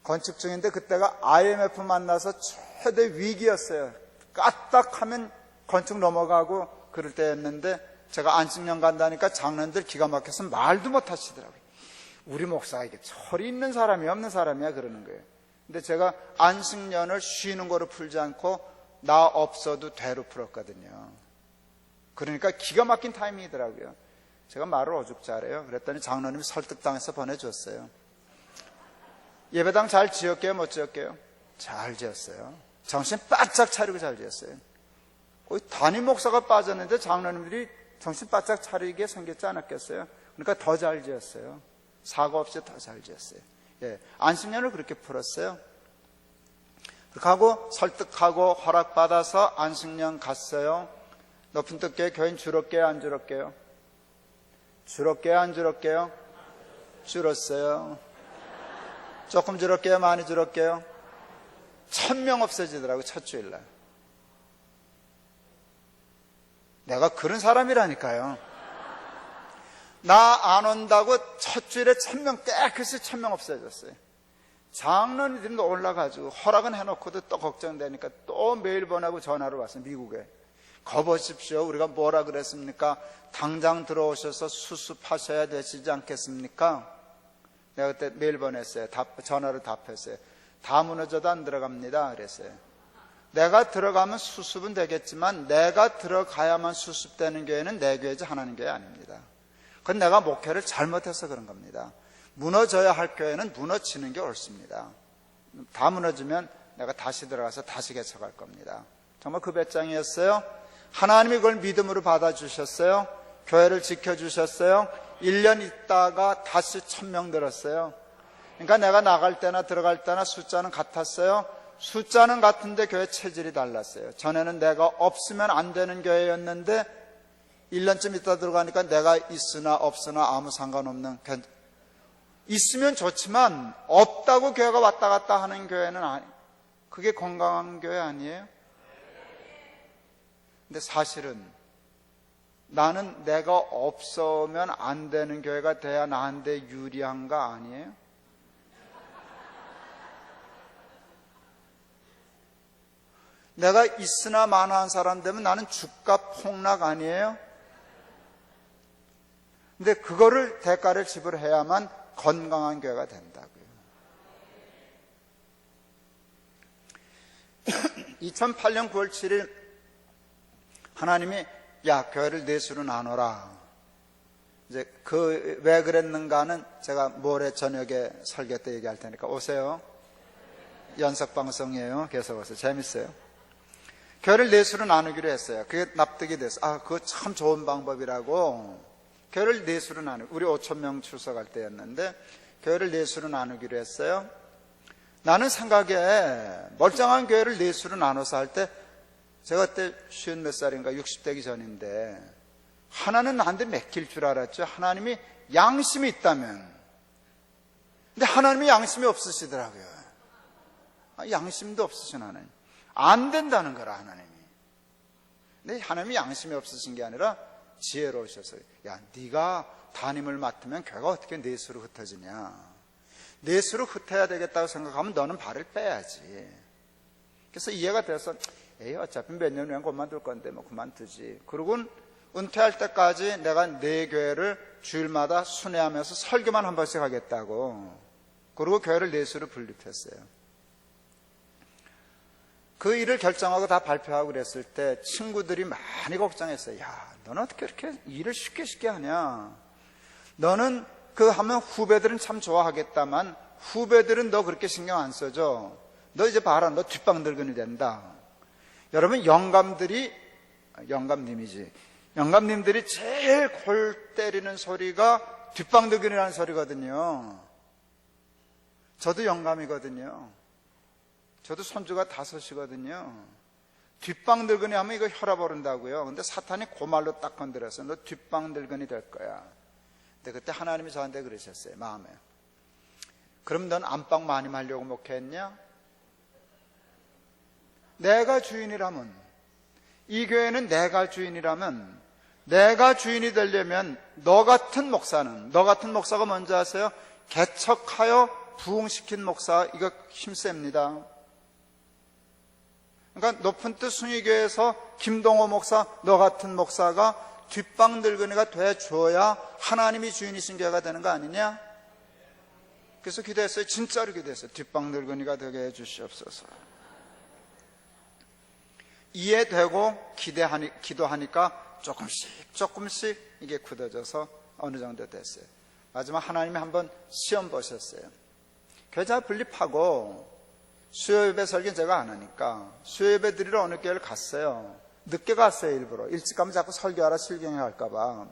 건축 중인데 그때가 IMF 만나서 최대 위기였어요. 까딱하면 건축 넘어가고 그럴 때였는데 제가 안식년 간다니까 장로님들 기가 막혀서 말도 못 하시더라고요. 우리 목사가 이게 철이 있는 사람이 없는 사람이야 그러는 거예요. 근데 제가 안식년을 쉬는 거로 풀지 않고 나 없어도 돼로 풀었거든요. 그러니까 기가 막힌 타이밍이더라고요. 제가 말을 오죽 잘해요. 그랬더니 장로님이 설득당해서 보내줬어요. 예배당 잘 지었게요? 못 지었게요? 잘 지었어요. 정신 바짝 차리고 잘 지었어요. 거의 담임 목사가 빠졌는데 장로님들이 정신 바짝 차리게 생겼지 않았겠어요? 그러니까 더 잘 지었어요. 사고 없이 더 잘 지었어요. 예, 안식년을 그렇게 풀었어요. 그렇게 하고 설득하고 허락받아서 안식년 갔어요. 높은 뜻교회 교인 줄었게요? 안 줄었게요? 줄었게요? 안 줄었게요? 줄었어요. 조금 줄었게요? 많이 줄었게요? 1000명 없어지더라고요. 첫 주일날. 내가 그런 사람이라니까요. 나 안 온다고 첫 주일에 1000명 깨끗이 1000명 없어졌어요. 장로님들도 올라가지고 허락은 해놓고도 또 걱정되니까 또 메일 보내고 전화로 왔어요. 미국에. 거보십시오. 우리가 뭐라 그랬습니까? 당장 들어오셔서 수습하셔야 되시지 않겠습니까? 내가 그때 메일 보냈어요. 전화로 답했어요. 다 무너져도 안 들어갑니다. 그랬어요. 내가 들어가면 수습은 되겠지만 내가 들어가야만 수습되는 교회는 내 교회지 하나님 교회 아닙니다. 그건 내가 목회를 잘못해서 그런 겁니다. 무너져야 할 교회는 무너지는 게 옳습니다. 다 무너지면 내가 다시 들어가서 다시 개척할 겁니다. 정말 그 배짱이었어요. 하나님이 그걸 믿음으로 받아주셨어요. 교회를 지켜주셨어요. 1년 있다가 다시 1000명 들었어요. 그러니까 내가 나갈 때나 들어갈 때나 숫자는 같았어요. 숫자는 같은데 교회 체질이 달랐어요. 전에는 내가 없으면 안 되는 교회였는데 1년쯤 있다 들어가니까 내가 있으나 없으나 아무 상관없는 있으면 좋지만 없다고 교회가 왔다 갔다 하는 교회는 그게 건강한 교회 아니에요? 근데 사실은 나는 내가 없으면 안 되는 교회가 돼야 나한테 유리한가 아니에요? 내가 있으나 마나한 사람 되면 나는 주가 폭락 아니에요? 근데 그거를 대가를 지불해야만 건강한 교회가 된다고요. 2008년 9월 7일 하나님이 야, 교회를 네 수로 나눠라. 이제 왜 그랬는가는 제가 모레 저녁에 설교 때 얘기할 테니까 오세요. 연속 방송이에요. 계속 오세요. 재밌어요. 교회를 네 수로 나누기로 했어요. 그게 납득이 됐어요. 그거 참 좋은 방법이라고. 교회를 네 수로 우리 5,000명 출석할 때였는데 교회를 네 수로 나누기로 했어요. 나는 생각에 멀쩡한 교회를 네 수로 나눠서 할 때 제가 그때 50몇 살인가 60대기 전인데 하나는 나한테 맡길 줄 알았죠. 하나님이 양심이 있다면. 근데 하나님이 양심이 없으시더라고요. 양심도 없으신 하나님. 안 된다는 거라 하나님이. 근데 하나님이 양심이 없으신 게 아니라 지혜로우셔서 야, 네가 담임을 맡으면 교회가 어떻게 네 수로 흩어지냐. 네 수로 흩어야 되겠다고 생각하면 너는 발을 빼야지. 그래서 이해가 돼서 어차피 몇 년 후엔 그만둘 건데 뭐 그만두지. 그러고는 은퇴할 때까지 내가 네 교회를 주일마다 순회하면서 설교만 한 번씩 하겠다고. 그리고 교회를 네 수로 분립했어요. 그 일을 결정하고 다 발표하고 그랬을 때 친구들이 많이 걱정했어요. 야, 너는 어떻게 이렇게 일을 쉽게 하냐. 너는 그 하면 후배들은 참 좋아하겠다만 후배들은 너 그렇게 신경 안 써줘. 너 이제 봐라, 너 뒷방늙은이 된다. 여러분, 영감님들이 제일 골 때리는 소리가 뒷방늙은이라는 소리거든요. 저도 영감이거든요. 저도 손주가 5이거든요. 뒷방늙은이 하면 이거 혈압 오른다고요. 근데 사탄이 그 말로 딱 건드려서 너 뒷방늙은이 될 거야. 근데 그때 하나님이 저한테 그러셨어요. 마음에. 그럼 넌 안방 많이 하려고 목회했냐? 내가 주인이라면, 이 교회는 내가 주인이라면, 내가 주인이 되려면 너 같은 목사가 뭔지 아세요? 개척하여 부흥시킨 목사, 이거 힘셉니다. 그러니까 높은 뜻 순위교회에서 김동호 목사, 너 같은 목사가 뒷방늙은이가 돼줘야 하나님이 주인이신 교회가 되는 거 아니냐? 그래서 기도했어요. 진짜로 기도했어요. 뒷방늙은이가 되게 해주시옵소서. 이해되고 기도하니까 조금씩 이게 굳어져서 어느 정도 됐어요. 마지막 하나님이 한번 시험 보셨어요. 교회자 분립하고 수요예배 설교는 제가 안 하니까 수요예배 드리러 어느 교회를 갔어요. 늦게 갔어요. 일부러. 일찍 가면 자꾸 설교하라 실경에 갈까봐.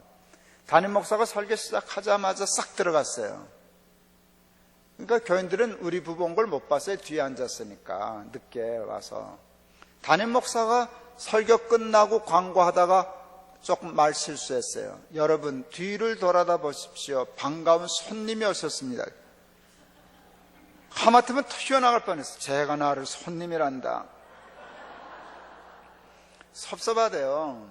담임 목사가 설교 시작하자마자 싹 들어갔어요. 그러니까 교인들은 우리 부부 온 걸 못 봤어요. 뒤에 앉았으니까. 늦게 와서. 담임 목사가 설교 끝나고 광고하다가 조금 말 실수했어요. 여러분, 뒤를 돌아다 보십시오. 반가운 손님이 오셨습니다. 하마터면 튀어나갈 뻔했어요. 제가 나를 손님이란다. 섭섭하대요.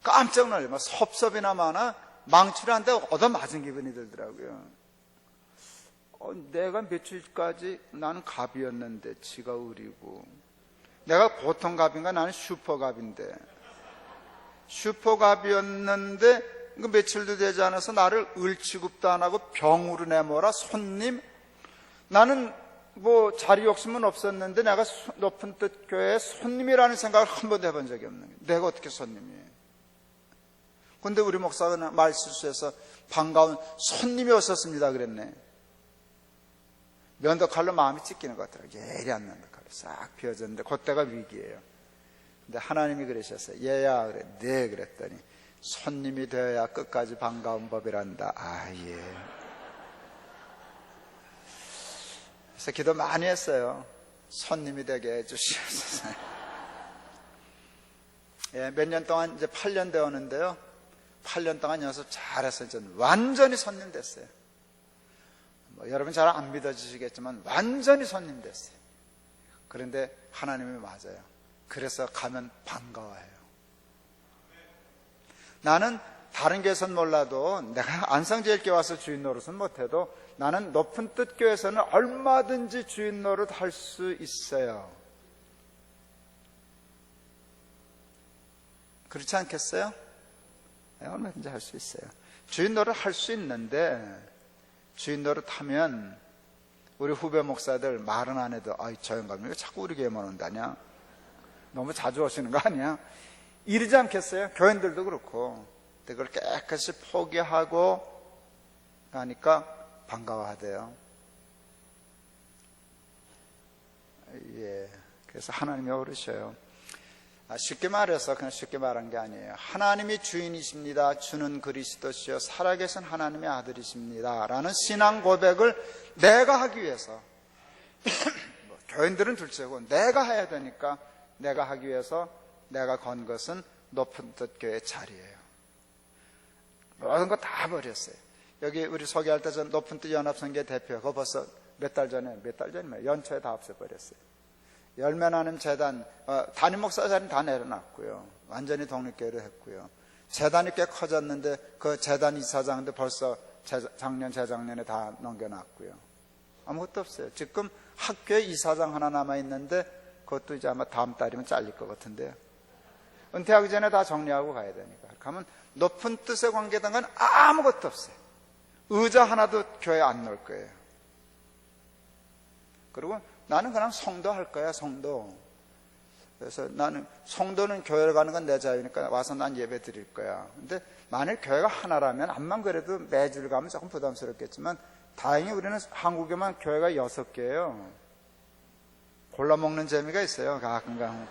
깜짝 놀라요. 섭섭이나 마나 망치를 한 대 얻어맞은 기분이 들더라고요. 내가 며칠까지 나는 갑이었는데 지가 을이고, 내가 보통 갑인가? 나는 슈퍼갑인데, 슈퍼갑이었는데 며칠도 되지 않아서 나를 을 취급도 안 하고 병으로 내몰아. 손님? 나는 뭐 자리 욕심은 없었는데 내가 높은 뜻 교회에 손님이라는 생각을 한 번도 해본 적이 없는 거예요. 내가 어떻게 손님이에요? 근데 우리 목사가 말 실수해서 반가운 손님이 오셨습니다 그랬네. 면도칼로 마음이 찢기는 것 같더라고요. 예리한 면도칼로 싹 비워졌는데 그때가 위기예요. 근데 하나님이 그러셨어요. 얘야 그래. 네 그랬더니 손님이 되어야 끝까지 반가운 법이란다. 예. 그래서 기도 많이 했어요. 손님이 되게 해주시옵소서. 예, 몇 년 동안 이제 8년 되었는데요. 8년 동안 연습 잘해서 저는 완전히 손님 됐어요. 여러분 잘 안 믿어지시겠지만 완전히 손님 됐어요. 그런데 하나님이 맞아요. 그래서 가면 반가워해요. 나는 다른 교회에서는 몰라도 내가 안성제일교회 와서 주인 노릇은 못해도 나는 높은 뜻 교회에서는 얼마든지 주인 노릇 할 수 있어요. 그렇지 않겠어요? 네, 얼마든지 할 수 있어요. 주인 노릇 할 수 있는데 주인 노릇 하면 우리 후배 목사들 말은 안 해도 저 영감님 왜 자꾸 우리 교회만 온다냐? 너무 자주 오시는 거 아니야? 이러지 않겠어요? 교인들도 그렇고 그걸 깨끗이 포기하고 가니까 반가워하대요. 예, 그래서 하나님이 오르셔요. 쉽게 말해서 그냥 쉽게 말한 게 아니에요. 하나님이 주인이십니다. 주는 그리스도시요 살아계신 하나님의 아들이십니다 라는 신앙 고백을 내가 하기 위해서 교인들은 둘째고 내가 해야 되니까 내가 하기 위해서 내가 건 것은 높은 뜻 교회 자리예요. 모든 거 다 버렸어요. 여기 우리 소개할 때 전 높은 뜻 연합성교 대표 그거 벌써 몇 달 전이면 연초에 다 없애버렸어요. 열매 나는 재단, 담임 목사 자리는 다 내려놨고요. 완전히 독립교회로 했고요. 재단이 꽤 커졌는데 그 재단 이사장도 벌써 작년, 재작년에 다 넘겨놨고요. 아무것도 없어요. 지금 학교에 이사장 하나 남아있는데 그것도 이제 아마 다음 달이면 잘릴 것 같은데요. 은퇴하기 전에 다 정리하고 가야 되니까. 가면 높은 뜻에 관계된 건 아무것도 없어요. 의자 하나도 교회에 안 놓을 거예요. 그리고 나는 그냥 성도 할 거야, 성도. 그래서 나는 성도는 교회를 가는 건 내 자유니까 와서 난 예배 드릴 거야. 근데 만일 교회가 하나라면 암만 그래도 매주를 가면 조금 부담스럽겠지만 다행히 우리는 한국에만 교회가 6개예요. 골라 먹는 재미가 있어요. 가끔가끔.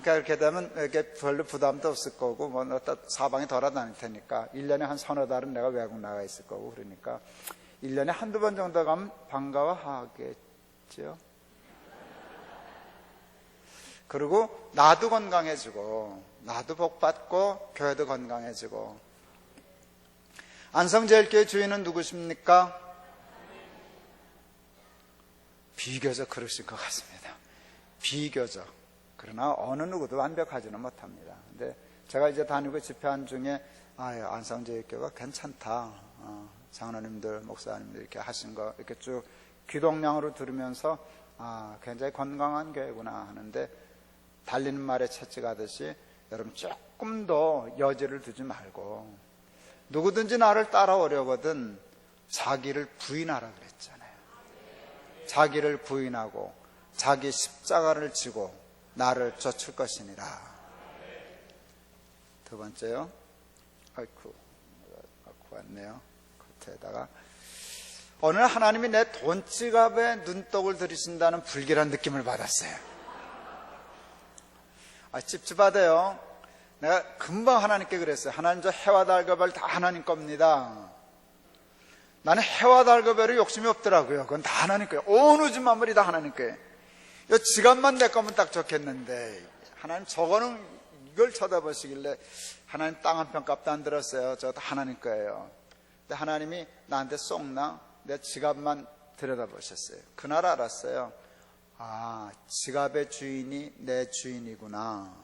그러니까 이렇게 되면 이렇게 별로 부담도 없을 거고 뭐 사방에 돌아다닐 테니까 1년에 한 서너 달은 내가 외국 나가 있을 거고 그러니까 1년에 한두 번 정도 가면 반가워하겠죠. 그리고 나도 건강해지고 나도 복받고 교회도 건강해지고. 안성제일교회 주인은 누구십니까? 비교적 그러실 것 같습니다. 비교적. 그러나 어느 누구도 완벽하지는 못합니다. 근데 제가 이제 다니고 집회한 중에 안성제일교회가 괜찮다. 장로님들, 목사님들 이렇게 하신 거 이렇게 쭉 귀동량으로 들으면서 굉장히 건강한 교회구나 하는데 달리는 말에 채찍하듯이 여러분 조금 더 여지를 두지 말고 누구든지 나를 따라오려거든 자기를 부인하라 그랬잖아요. 자기를 부인하고 자기 십자가를 지고 나를 쫓을 것이니라. 두 번째요. 아이쿠 왔네요. 겉에다가 오늘 하나님이 내 돈지갑에 눈독을 들이신다는 불길한 느낌을 받았어요. 찝찝하대요. 내가 금방 하나님께 그랬어요. 하나님 저 해와 달급을 다 하나님 겁니다. 나는 해와 달급에로 욕심이 없더라고요. 그건 다 하나님 거예요. 온 우주 만물이 다 하나님 거예요. 이 지갑만 내 거면 딱 좋겠는데 하나님 저거는 이걸 쳐다보시길래 하나님 땅 한 편 값도 안 들었어요. 저도 하나님 거예요. 근데 하나님이 나한테 쏙나 내 지갑만 들여다보셨어요. 그날 알았어요. 지갑의 주인이 내 주인이구나.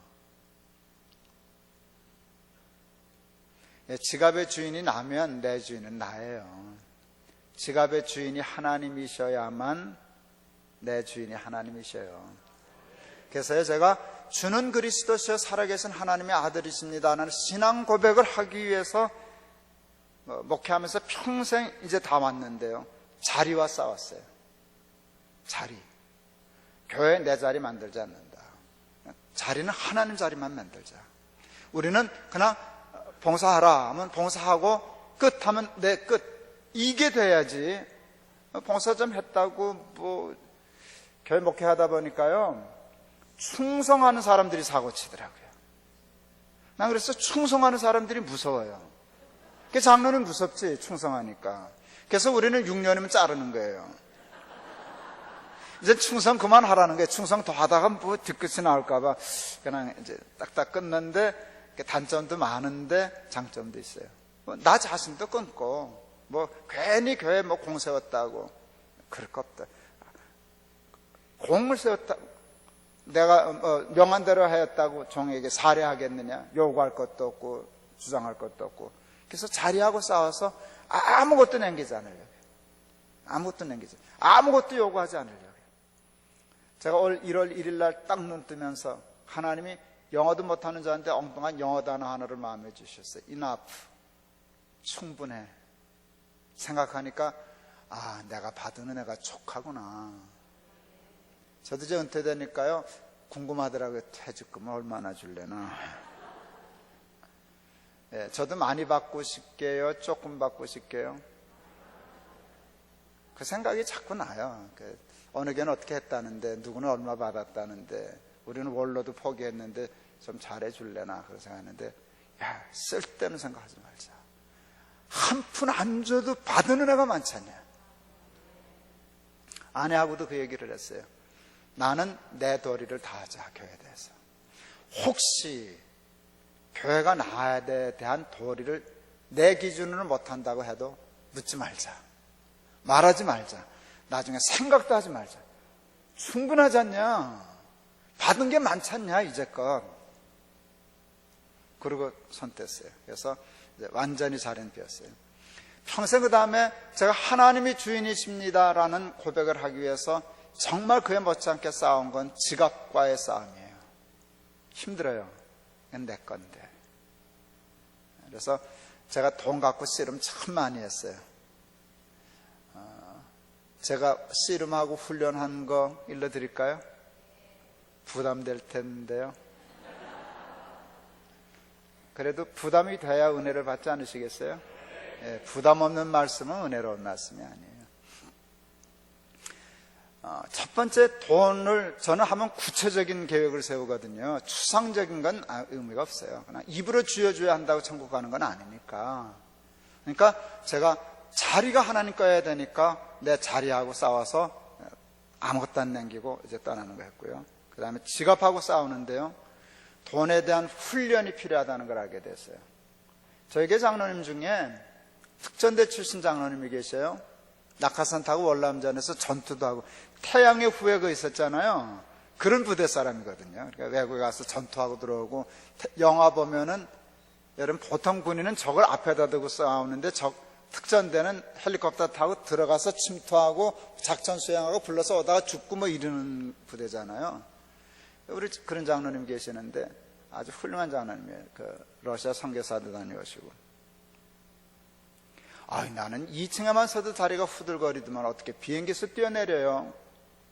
지갑의 주인이 나면 내 주인은 나예요. 지갑의 주인이 하나님이셔야만 내 주인이 하나님이셔요. 그래서 제가 주는 그리스도시여 살아계신 하나님의 아들이십니다 하는 신앙 고백을 하기 위해서 목회하면서 평생 이제 다 왔는데요. 자리와 싸웠어요. 자리. 교회 내 자리 만들지 않는다. 자리는 하나님 자리만 만들자. 우리는 그냥 봉사하라 하면 봉사하고 끝 하면 내 끝. 이게 돼야지. 봉사 좀 했다고 교회 목회하다 보니까요. 충성하는 사람들이 사고치더라고요. 난 그래서 충성하는 사람들이 무서워요. 그 장로는 무섭지 충성하니까. 그래서 우리는 6년이면 자르는 거예요. 이제 충성 그만하라는 거예요. 충성 더 하다가 뭐 뒤끝이 나올까봐 그냥 이제 딱딱 끊는데 단점도 많은데 장점도 있어요. 나 자신도 끊고 뭐 괜히 교회 뭐 공 세웠다고 그럴 것 없다. 공을 세웠다고 내가 명한대로 하였다고 종에게 살해하겠느냐? 요구할 것도 없고 주장할 것도 없고. 그래서 자리하고 싸워서 아무것도 남기지 않으려고 해요. 아무것도 남기지, 아무것도 요구하지 않으려고 해요. 제가 올 1월 1일 날 딱 눈 뜨면서 하나님이 영어도 못하는 저한테 엉뚱한 영어 단어 하나를 마음에 주셨어요. enough. 충분해. 생각하니까 내가 받은 은혜가 족하구나. 저도 이제 은퇴되니까요, 궁금하더라고요. 퇴직금 얼마나 줄래나. 예, 저도 많이 받고 싶게요? 조금 받고 싶게요? 그 생각이 자꾸 나요. 어느 개는 어떻게 했다는데, 누구는 얼마 받았다는데, 우리는 원로도 포기했는데 좀 잘해줄래나. 그런 생각하는데, 쓸데없는 생각하지 말자. 한 푼 안 줘도 받은 은혜가 많잖아요. 아내하고도 그 얘기를 했어요. 나는 내 도리를 다하자, 교회에 대해서. 혹시 교회가 나에 대한 도리를 내 기준으로 못한다고 해도 묻지 말자. 말하지 말자. 나중에 생각도 하지 말자. 충분하지 않냐? 받은 게 많지 않냐, 이제껏. 그러고 손 뗐어요. 그래서 이제 완전히 자리는 비었어요. 평생 그 다음에 제가 하나님이 주인이십니다라는 고백을 하기 위해서 정말 그에 못지않게 싸운 건 지갑과의 싸움이에요. 힘들어요. 이건 내 건데. 그래서 제가 돈 갖고 씨름 참 많이 했어요. 제가 씨름하고 훈련한 거 일러드릴까요? 부담될 텐데요. 그래도 부담이 돼야 은혜를 받지 않으시겠어요? 예, 부담 없는 말씀은 은혜로운 말씀이 아니에요. 첫 번째, 돈을 저는 하면 구체적인 계획을 세우거든요. 추상적인 건 의미가 없어요. 그냥 입으로 쥐어줘야 한다고 천국 가는 건 아니니까. 그러니까 제가 자리가 하나님 거여야 되니까 내 자리하고 싸워서 아무것도 안 남기고 이제 떠나는 거였고요. 그 다음에 지갑하고 싸우는데요, 돈에 대한 훈련이 필요하다는 걸 알게 됐어요. 저희 교회 장로님 중에 특전대 출신 장로님이 계셔요. 낙하산 타고 월남전에서 전투도 하고, 태양의 후예가 있었잖아요. 그런 부대 사람이거든요. 그러니까 외국에 가서 전투하고 들어오고, 영화 보면은 여러분 보통 군인은 적을 앞에다 두고 싸우는데 특전대는 헬리콥터 타고 들어가서 침투하고 작전 수행하고 불러서 오다가 죽고 뭐 이러는 부대잖아요. 우리 그런 장로님 계시는데 아주 훌륭한 장로님이에요. 러시아 선교사도 다녀오시고. 나는 2층에만 서도 다리가 후들거리더만 어떻게 비행기에서 뛰어내려요?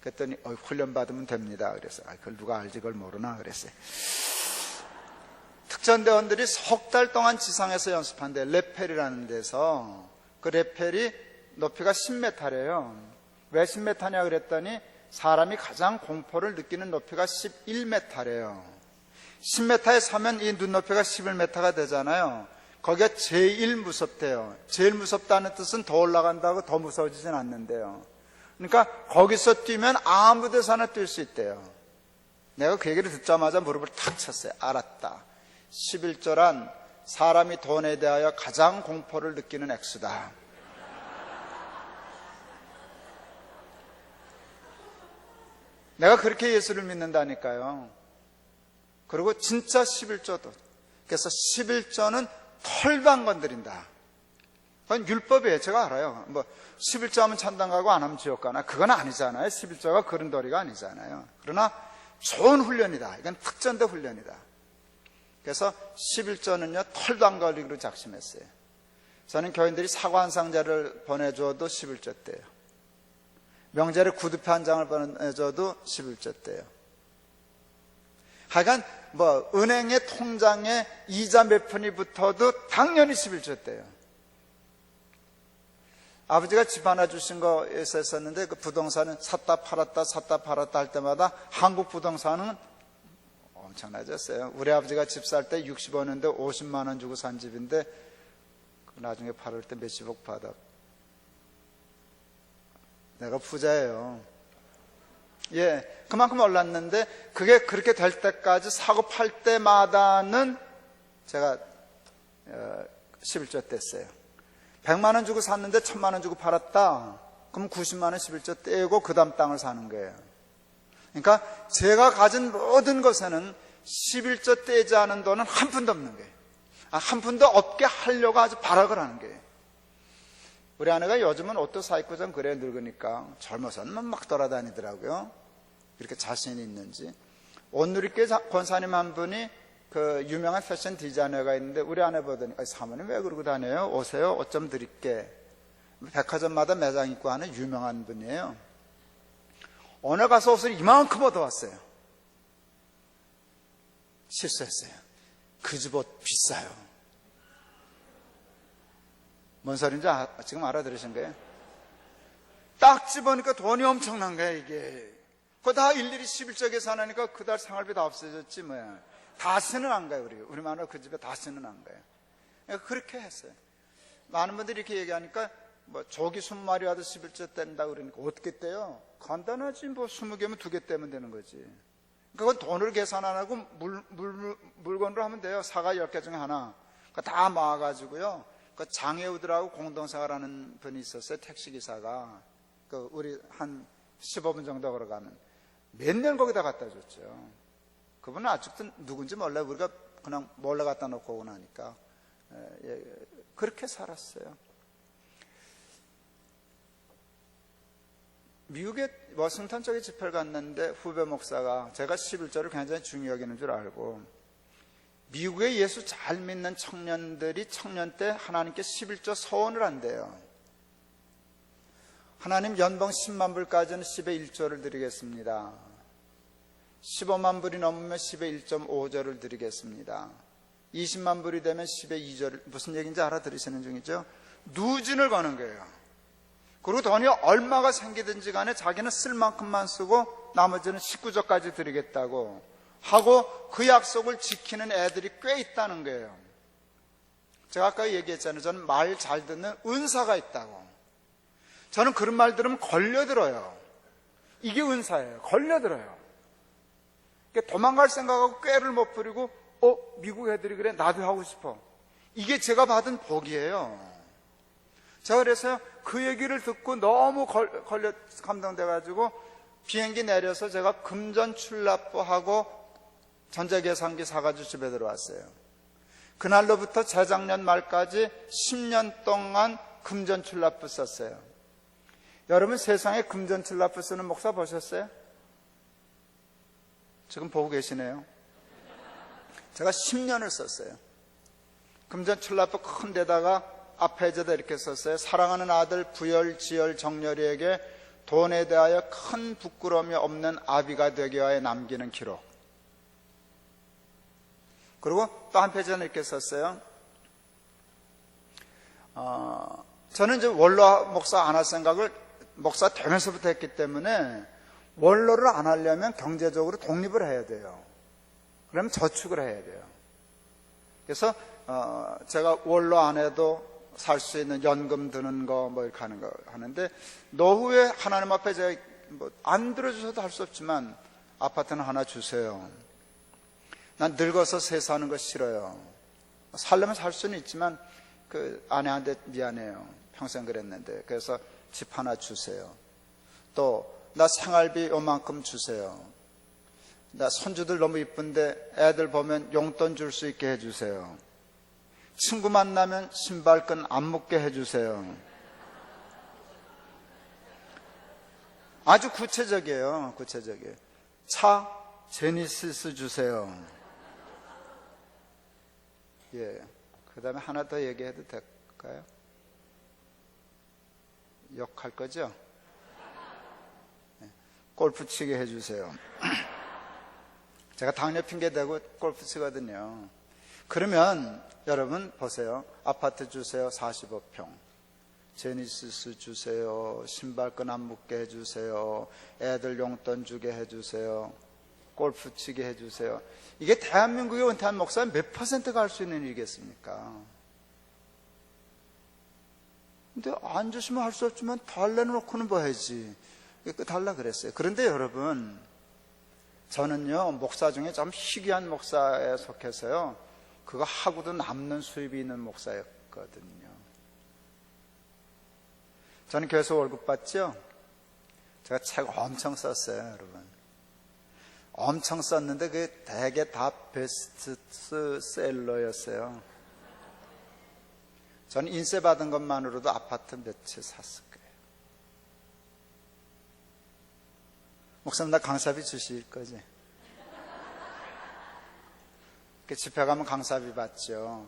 그랬더니 훈련 받으면 됩니다. 그래서 그걸 누가 알지, 그걸 모르나 그랬어요. 특전대원들이 석 달 동안 지상에서 연습한대. 레펠이라는 데서. 그 레펠이 높이가 10m래요. 왜 10m냐 그랬더니 사람이 가장 공포를 느끼는 높이가 11m래요. 10m에 서면 이 눈높이가 11m가 되잖아요. 거기가 제일 무섭대요. 제일 무섭다는 뜻은 더 올라간다고 더 무서워지진 않는데요. 그러니까 거기서 뛰면 아무 데서나 뛸 수 있대요. 내가 그 얘기를 듣자마자 무릎을 탁 쳤어요. 알았다. 11조란 사람이 돈에 대하여 가장 공포를 느끼는 액수다. 내가 그렇게 예수를 믿는다니까요. 그리고 진짜 11조도. 그래서 11조는 털도 안 건드린다. 그건 율법이에요. 제가 알아요. 11조 하면 천당 가고 안 하면 지옥 가나. 그건 아니잖아요. 11조가 그런 도리가 아니잖아요. 그러나 좋은 훈련이다. 이건 특전대 훈련이다. 그래서 11조는요, 털도 안 걸리기로 작심했어요. 저는 교인들이 사과 한 상자를 보내줘도 11조 때예요. 명절에 구두표 한 장을 보내줘도 11조 때예요. 하여간 은행의 통장에 이자 몇 푼이 붙어도 당연히 11조 때예요. 아버지가 집 하나 주신 거 있었는데 그 부동산은 샀다 팔았다 할 때마다 한국 부동산은 엄청나졌어요. 우리 아버지가 집 살 때 60원인데 50만 원 주고 산 집인데 나중에 팔을 때 몇십억 받아. 내가 부자예요. 예, 그만큼 올랐는데 그게 그렇게 될 때까지 사고 팔 때마다는 제가 11조 뗐어요. 100만 원 주고 샀는데 1000만 원 주고 팔았다. 그럼 90만 원 11조 떼고 그 다음 땅을 사는 거예요. 그러니까 제가 가진 모든 것에는 11조 떼지 않은 돈은 한 푼도 없는 거예요. 한 푼도 없게 하려고 아주 발악을 하는 거예요. 우리 아내가 요즘은 옷도 사 입고 좀 그래 늙으니까 젊어서는 막 돌아다니더라고요. 이렇게 자신이 있는지. 온누리교회 권사님 한 분이 그 유명한 패션 디자이너가 있는데 우리 아내 보더니 사모님 왜 그러고 다녀요? 오세요. 옷 좀 드릴게. 백화점마다 매장 있고 하는 유명한 분이에요. 오늘 가서 옷을 이만큼 얻어왔어요. 실수했어요. 그 집 옷 비싸요. 뭔 소리인지 지금 알아들으신 거예요? 딱 집으니까 돈이 엄청난 거야 이게. 그거 다 일일이 11조 계산하니까 그달 생활비 다 없어졌지 뭐야. 다 쓰는 안 가요. 우리 마누라 그 집에 다 쓰는 안 가요. 그러니까 그렇게 했어요. 많은 분들이 이렇게 얘기하니까 뭐 조기 20마리 와도 11조 뗀다 그러니까 어떻게 떼요? 간단하지. 뭐 20개면 2개 떼면 되는 거지. 그건 돈을 계산 안 하고 물건으로 하면 돼요. 사과 10개 중에 하나. 다 모아가지고요. 그 장애우들하고 공동생활하는 분이 있었어요. 택시기사가. 그 우리 한 15분 정도 걸어가면. 몇 년 거기다 갖다 줬죠. 그분은 아직도 누군지 몰라요. 우리가 그냥 몰래 갖다 놓고 오고 나니까. 그렇게 살았어요. 미국의 워싱턴 쪽에 집회를 갔는데 후배 목사가 제가 11조를 굉장히 중요히 여기는 줄 알고 미국의 예수 잘 믿는 청년들이 청년 때 하나님께 11조 서원을 한대요. 하나님 연봉 10만 불까지는 10의 1조를 드리겠습니다. 15만 불이 넘으면 10의 1.5조를 드리겠습니다. 20만 불이 되면 10의 2조를, 무슨 얘기인지 알아들으시는 중이죠? 누진을 거는 거예요. 그리고 돈이 얼마가 생기든지 간에 자기는 쓸 만큼만 쓰고 나머지는 19조까지 드리겠다고 하고 그 약속을 지키는 애들이 꽤 있다는 거예요. 제가 아까 얘기했잖아요. 저는 말 잘 듣는 은사가 있다고. 저는 그런 말 들으면 걸려들어요. 이게 은사예요. 걸려들어요. 도망갈 생각하고 꾀를 못 부리고 미국 애들이 그래 나도 하고 싶어. 이게 제가 받은 복이에요. 제가 그래서요 그 얘기를 듣고 너무 걸려 감동돼가지고 비행기 내려서 제가 금전출납부하고 전자계산기 사가지고 집에 들어왔어요. 그날로부터 재작년 말까지 10년 동안 금전출납부 썼어요. 여러분 세상에 금전출납부 쓰는 목사 보셨어요? 지금 보고 계시네요. 제가 10년을 썼어요. 금전출납부 큰 데다가 앞에에다 이렇게 썼어요. 사랑하는 아들 부열, 지열, 정렬이에게 돈에 대하여 큰 부끄러움이 없는 아비가 되게 하여 남기는 기록. 그리고 또 한 페이지는 이렇게 썼어요. 저는 이제 원로 목사 안 할 생각을 목사 되면서부터 했기 때문에 원로를 안 하려면 경제적으로 독립을 해야 돼요. 그러면 저축을 해야 돼요. 그래서 제가 원로 안 해도 살 수 있는 연금 드는 거 뭐 이렇게 하는 거 하는데 노후에 하나님 앞에 제가 뭐 안 들어주셔도 할 수 없지만 아파트는 하나 주세요. 난 늙어서 새 사는 거 싫어요. 살려면 살 수는 있지만 그 아내한테 미안해요. 평생 그랬는데. 그래서 집 하나 주세요. 또 나 생활비 요만큼 주세요. 나 손주들 너무 이쁜데 애들 보면 용돈 줄 수 있게 해주세요. 친구 만나면 신발끈 안 묶게 해주세요. 아주 구체적이에요. 구체적이에요. 차 제니시스 주세요. 예. 그 다음에 하나 더 얘기해도 될까요? 욕할 거죠? 예. 골프 치게 해주세요. 제가 당뇨 핑계 대고 골프 치거든요. 그러면 여러분 보세요. 아파트 주세요. 45평. 제니시스 주세요. 신발끈 안 묶게 해주세요. 애들 용돈 주게 해주세요. 골프 치게 해주세요. 이게 대한민국의 은퇴한 목사는 몇 %가 할 수 있는 일이겠습니까? 근데 안 주시면 할 수 없지만 달래놓고는 뭐 해야지. 달라 그랬어요. 그런데 여러분, 저는요 목사 중에 좀 희귀한 목사에 속해서요 그거 하고도 남는 수입이 있는 목사였거든요. 저는 교회에서 월급 받죠? 제가 책 엄청 썼어요, 여러분. 엄청 썼는데 그게 대개 다 베스트셀러였어요. 저는 인쇄 받은 것만으로도 아파트 몇 채 샀을 거예요. 목사님, 나 강사비 주실 거지? 집회 가면 강사비 받죠.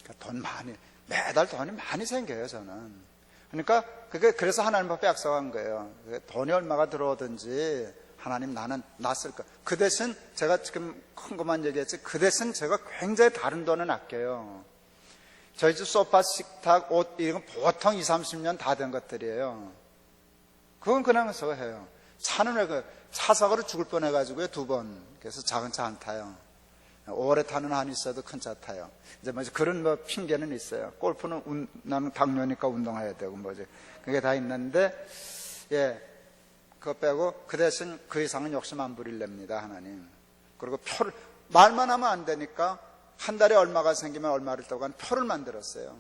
그러니까 돈 많이, 매달 돈이 많이 생겨요, 저는. 그러니까 그래서 하나님 앞에 약속한 거예요. 돈이 얼마가 들어오든지 하나님 나는 놨을 거. 그 대신 제가 지금 큰 것만 얘기했지, 그 대신 제가 굉장히 다른 돈은 아껴요. 저희 집 소파, 식탁, 옷 이런 건 보통 20, 30년 다 된 것들이에요. 그건 그냥 저 해요. 차는 왜 차 사고로 죽을 뻔해가지고요, 2번. 그래서 작은 차 안 타요. 오래 타는 한이 있어도 큰 차 타요. 이제 뭐 그런 뭐 핑계는 있어요. 골프는 나는 당뇨니까 운동해야 되고 뭐지. 그게 다 있는데, 예. 그거 빼고 그 대신 그 이상은 욕심 안 부릴랍니다, 하나님. 그리고 표를, 말만 하면 안 되니까 한 달에 얼마가 생기면 얼마를 떠고 한 표를 만들었어요.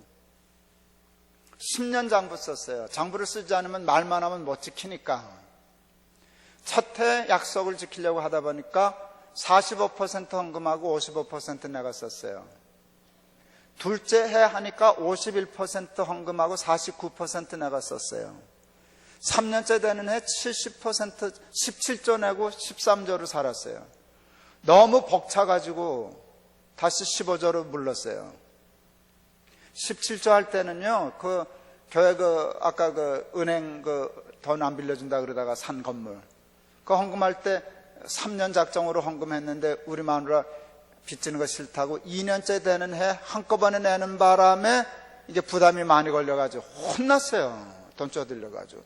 10년 장부 썼어요. 장부를 쓰지 않으면 말만 하면 못 지키니까. 첫 해 약속을 지키려고 하다 보니까 45% 헌금하고 55% 내가 썼어요. 둘째 해 하니까 51% 헌금하고 49% 내가 썼어요. 3년째 되는 해 70%, 17조 내고 13조로 살았어요. 너무 벅차가지고 다시 15조로 물렀어요. 17조 할 때는요, 교회 아까 은행 돈 안 빌려준다 그러다가 산 건물. 헌금할 때 3년 작정으로 헌금했는데 우리 마누라 빚지는 거 싫다고 2년째 되는 해 한꺼번에 내는 바람에 이게 부담이 많이 걸려가지고 혼났어요. 돈 쪼들려가지고.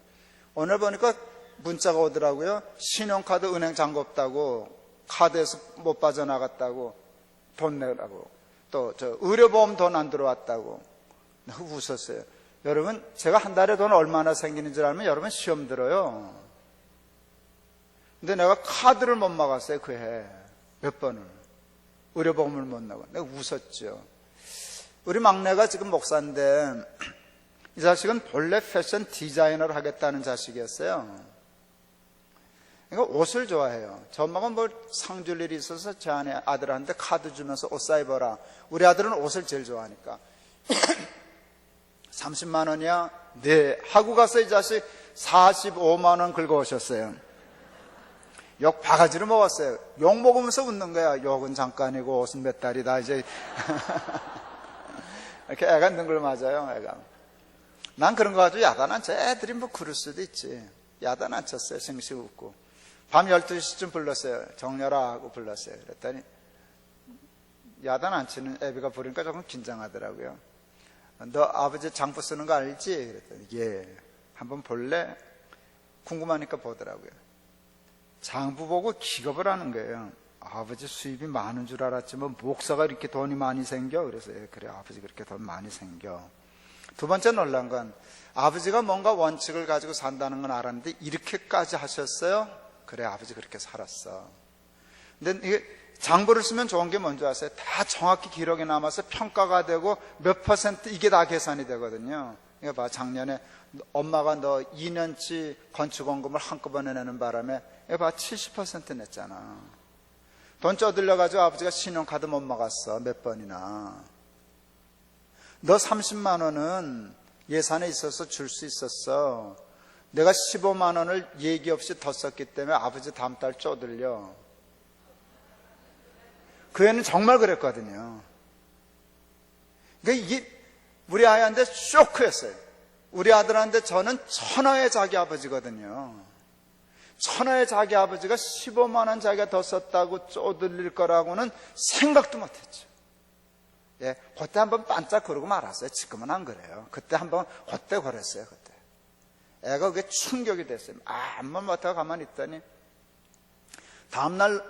오늘 보니까 문자가 오더라고요. 신용카드 은행 잔고 없다고, 카드에서 못 빠져나갔다고, 돈 내라고, 또 의료보험 돈 안 들어왔다고. 웃었어요. 여러분, 제가 한 달에 돈 얼마나 생기는 줄 알면 여러분 시험 들어요. 근데 내가 카드를 못 막았어요, 그 해. 몇 번을. 의료보험을 못 나고. 내가 웃었죠. 우리 막내가 지금 목사인데, 이 자식은 본래 패션 디자이너를 하겠다는 자식이었어요. 그러니까 옷을 좋아해요. 저 엄마가 뭘 상 줄 일이 있어서 제 아들한테 카드 주면서 옷 사 입어라. 우리 아들은 옷을 제일 좋아하니까. 30만 원이야? 네. 하고 가서 이 자식 45만 원 긁어 오셨어요. 욕 바가지로 먹었어요. 욕 먹으면서 웃는 거야. 욕은 잠깐이고 옷은 몇 달이다. 이제 이렇게 애가 능글 맞아요. 애가. 난 그런 거 가지고 야단 안 쳐. 애들이 뭐 그럴 수도 있지. 야단 안 쳤어요. 싱싱 웃고. 밤 12시쯤 불렀어요. 정렬아 하고 불렀어요. 그랬더니 야단 안 치는 애비가 부르니까 조금 긴장하더라고요. 너 아버지 장부 쓰는 거 알지? 그랬더니 예. 한번 볼래? 궁금하니까 보더라고요. 장부 보고 기겁을 하는 거예요. 아버지 수입이 많은 줄 알았지만 목사가 이렇게 돈이 많이 생겨? 그래서 예, 그래 아버지 그렇게 돈 많이 생겨. 두 번째 놀란 건 아버지가 뭔가 원칙을 가지고 산다는 건 알았는데 이렇게까지 하셨어요? 그래 아버지 그렇게 살았어. 근데 이게 장부를 쓰면 좋은 게 뭔지 아세요? 다 정확히 기록에 남아서 평가가 되고 몇 퍼센트 이게 다 계산이 되거든요. 이거 봐, 작년에 엄마가 너 2년치 건축원금을 한꺼번에 내는 바람에 이거 봐, 70% 냈잖아. 돈 쪼들려가지고 아버지가 신용카드 못 막았어. 몇 번이나. 너 30만 원은 예산에 있어서 줄 수 있었어. 내가 15만 원을 얘기 없이 더 썼기 때문에 아버지 다음 달 쪼들려. 그 애는 정말 그랬거든요. 그러니까 이게 우리 아이한테 쇼크였어요. 우리 아들한테 저는 천하의 자기 아버지거든요. 천하의 자기 아버지가 15만 원 자기가 더 썼다고 쪼들릴 거라고는 생각도 못했죠. 예, 그때 한번 반짝 그러고 말았어요. 지금은 안 그래요. 그때 한번 그때 그랬어요. 그때 애가 그게 충격이 됐어요. 아무 못하고 가만히 있더니 다음날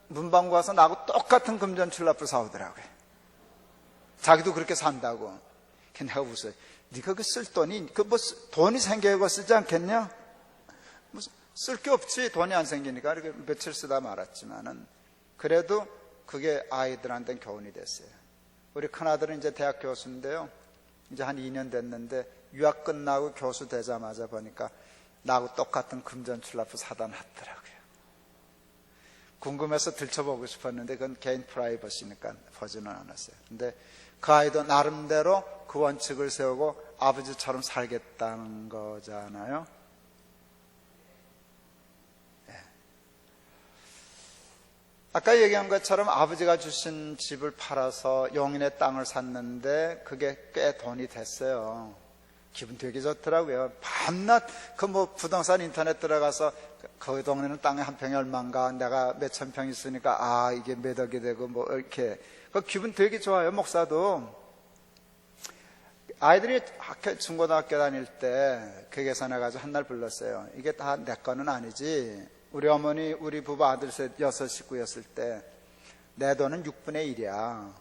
문방구 가서 나하고 똑같은 금전출납부 사오더라고요. 자기도 그렇게 산다고. 내가 웃어요. 네가 그 쓸 돈이 그 뭐 돈이 생겨야 쓰지 않겠냐? 쓸 게 없지. 돈이 안 생기니까 이렇게 며칠 쓰다 말았지만은 그래도 그게 아이들한테는 교훈이 됐어요. 우리 큰아들은 이제 대학 교수인데요. 이제 한 2년 됐는데 유학 끝나고 교수 되자마자 보니까 나하고 똑같은 금전출납부 사다 놨더라고요. 궁금해서 들춰보고 싶었는데 그건 개인 프라이버시니까 보지는 않았어요. 근데 그 아이도 나름대로 그 원칙을 세우고 아버지처럼 살겠다는 거잖아요. 아까 얘기한 것처럼 아버지가 주신 집을 팔아서 용인의 땅을 샀는데 그게 꽤 돈이 됐어요. 기분 되게 좋더라고요. 밤낮 그 뭐 부동산 인터넷 들어가서 그 동네는 땅에 한 평이 얼마인가, 내가 몇천 평 있으니까 아 이게 몇 억이 되고 뭐 이렇게 그 기분 되게 좋아요. 목사도 아이들이 중고등학교 다닐 때 그 계산해가지고 한 날 불렀어요. 이게 다 내 거는 아니지. 우리 어머니, 우리 부부 아들 셋, 6식구였을 때 내 돈은 6분의 1이야.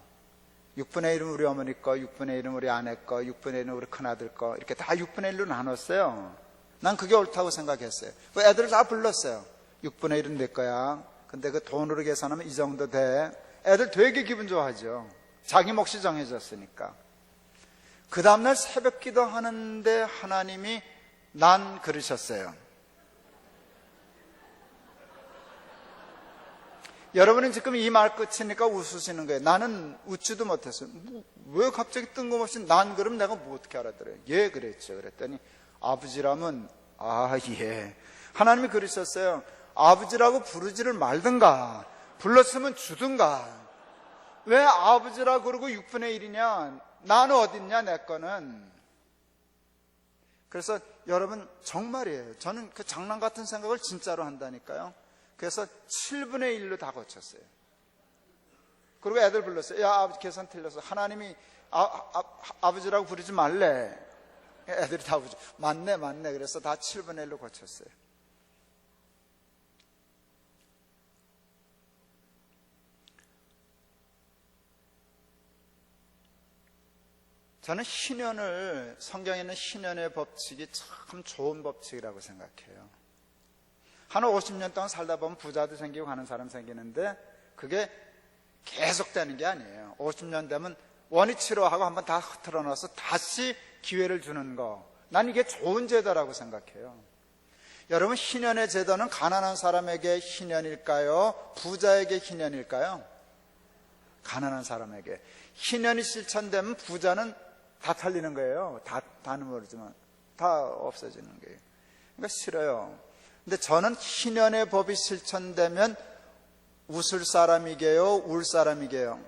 6분의 1은 우리 어머니 거, 6분의 1은 우리 아내 거, 6분의 1은 우리 큰아들 거, 이렇게 다 6분의 1로 나눴어요. 난 그게 옳다고 생각했어요. 그 애들을 다 불렀어요. 6분의 1은 내 거야. 근데 그 돈으로 계산하면 이 정도 돼. 애들 되게 기분 좋아하죠. 자기 몫이 정해졌으니까. 그 다음날 새벽 기도 하는데 하나님이 난 그러셨어요. 여러분은 지금 이 말 끝이니까 웃으시는 거예요. 나는 웃지도 못했어요. 왜 갑자기 뜬금없이 난 그럼 내가 뭐 어떻게 알아들어요? 예, 그랬죠. 그랬더니 아버지라면 예. 하나님이 그러셨어요. 아버지라고 부르지를 말든가 불렀으면 주든가. 왜 아버지라고 그러고 6분의 1이냐? 나는 어딨냐 내 거는. 그래서 여러분 정말이에요. 저는 그 장난 같은 생각을 진짜로 한다니까요. 그래서 7분의 1로 다 고쳤어요. 그리고 애들 불렀어요. 야, 아버지 계산 틀렸어. 하나님이 아버지라고 부르지 말래. 애들이 다 부르죠. 맞네. 그래서 다 7분의 1로 고쳤어요. 저는 신현을, 성경에 있는 신현의 법칙이 참 좋은 법칙이라고 생각해요. 한 50년 동안 살다 보면 부자도 생기고 가는 사람 생기는데 그게 계속되는 게 아니에요. 50년 되면 원위치로하고 한번 다 흐트러놔서 다시 기회를 주는 거. 난 이게 좋은 제도라고 생각해요. 여러분, 희년의 제도는 가난한 사람에게 희년일까요? 부자에게 희년일까요? 가난한 사람에게. 희년이 실천되면 부자는 다 털리는 거예요. 다는 모르지만 다 없어지는 거예요. 그러니까 싫어요. 근데 저는 희년의 법이 실천되면 웃을 사람이게요, 울 사람이게요?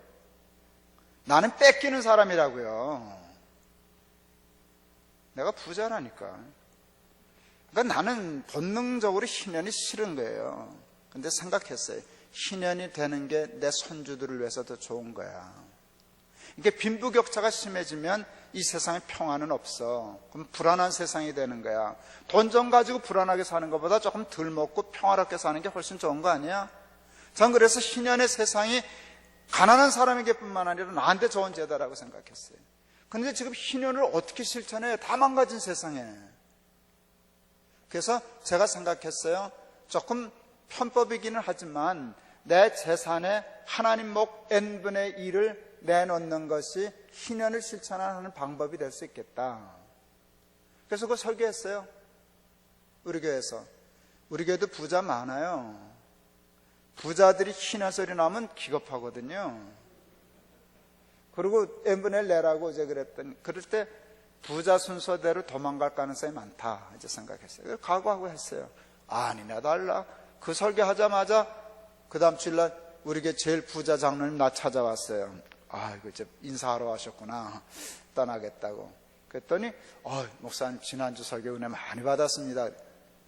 나는 뺏기는 사람이라고요. 내가 부자라니까. 그러니까 나는 본능적으로 희년이 싫은 거예요. 근데 생각했어요. 희년이 되는 게 내 손주들을 위해서 더 좋은 거야. 이게 빈부격차가 심해지면 이 세상에 평화는 없어. 그럼 불안한 세상이 되는 거야. 돈 좀 가지고 불안하게 사는 것보다 조금 덜 먹고 평화롭게 사는 게 훨씬 좋은 거 아니야? 전 그래서 희년의 세상이 가난한 사람에게뿐만 아니라 나한테 좋은 제도라고 생각했어요. 그런데 지금 희년을 어떻게 실천해요? 다 망가진 세상에. 그래서 제가 생각했어요. 조금 편법이기는 하지만 내 재산에 하나님 목 n분의 1을 내놓는 것이 희년을 실천하는 방법이 될 수 있겠다. 그래서 그거 설계했어요. 우리 교회에서. 우리 교회도 부자 많아요. 부자들이 희년 소리 나면 기겁하거든요. 그리고 n분의 1 내라고 이제 그랬더니, 그럴 때 부자 순서대로 도망갈 가능성이 많다 이제 생각했어요. 그래서 각오하고 했어요. 아니나 달라. 그 설계하자마자 그 다음 주일날 우리 교회 제일 부자 장로님 나 찾아왔어요. 아이고 이제 인사하러 하셨구나. 떠나겠다고. 그랬더니 목사님 지난주 설교 은혜 많이 받았습니다.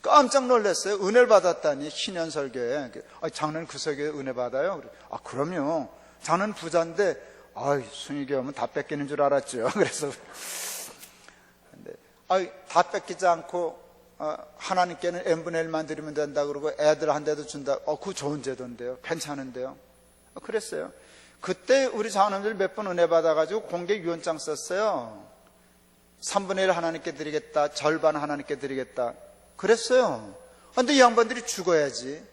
깜짝 놀랐어요. 은혜를 받았다니 희년 설교에. 장로님 그 설교에 은혜 받아요? 그럼요. 장로님 부자인데 순위교 오면 다 뺏기는 줄 알았죠. 그래서 근데 다 뺏기지 않고 하나님께는 n분의 1만 드리면 된다 그러고 애들한테도 준다. 그거 좋은 제도인데요. 괜찮은데요. 그랬어요. 그때 우리 장로님들 몇 번 은혜 받아가지고 공개 유언장 썼어요. 3분의 1 하나님께 드리겠다. 절반 하나님께 드리겠다. 그랬어요. 근데 이 양반들이 죽어야지.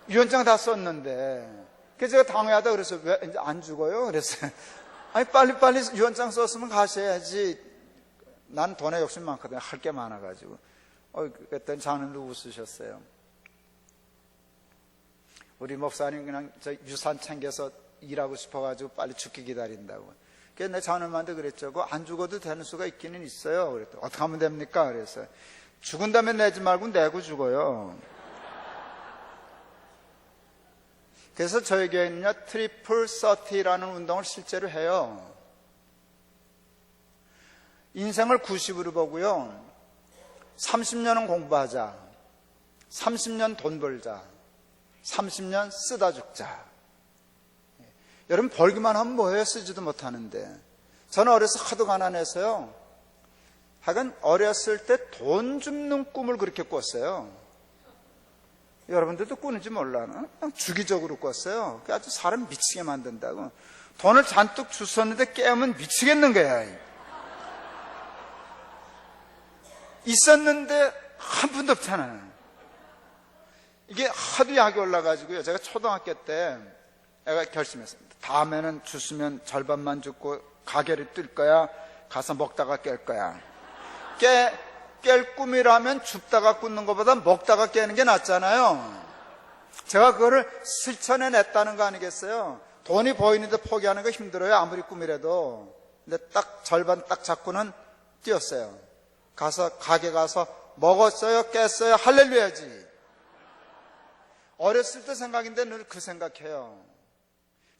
유언장 다 썼는데 그래서 제가 당회하다 그래서 왜 이제 안 죽어요? 그랬어요. 아니 빨리빨리 유언장 썼으면 가셔야지. 난 돈에 욕심 많거든요. 할 게 많아가지고. 그랬더니 장님도 웃으셨어요. 우리 목사님 그냥 저 유산 챙겨서 일하고 싶어가지고 빨리 죽기 기다린다고. 그래서 내 장님한테 그랬죠. 안 죽어도 되는 수가 있기는 있어요. 그랬더니 어떻게 하면 됩니까? 그래서 죽은 다음에 내지 말고 내고 죽어요. 그래서 저희 교회는요, 트리플 서티라는 운동을 실제로 해요. 인생을 90으로 보고요, 30년은 공부하자, 30년 돈 벌자, 30년 쓰다 죽자. 여러분 벌기만 하면 뭐해요? 쓰지도 못하는데. 저는 어려서 하도 가난해서요, 하여간 어렸을 때 돈 줍는 꿈을 그렇게 꿨어요. 여러분들도 꾸는지 몰라. 그냥 주기적으로 꿨어요. 아주 사람 미치게 만든다고. 돈을 잔뜩 줬었는데 깨우면 미치겠는 거야. 있었는데 한 푼도 없잖아요. 이게 하도 약이 올라가지고요. 제가 초등학교 때 애가 결심했습니다. 다음에는 줬으면 절반만 줬고 가게를 뜰 거야. 가서 먹다가 깰 거야. 깰 꿈이라면 줍다가 꾼는 것보다 먹다가 깨는 게 낫잖아요. 제가 그거를 실천해냈다는 거 아니겠어요? 돈이 보이는데 포기하는 거 힘들어요. 아무리 꿈이라도. 근데 딱 절반 딱 잡고는 뛰었어요. 가게 가서 먹었어요, 깼어요, 할렐루야지. 어렸을 때 생각인데 늘 그 생각해요.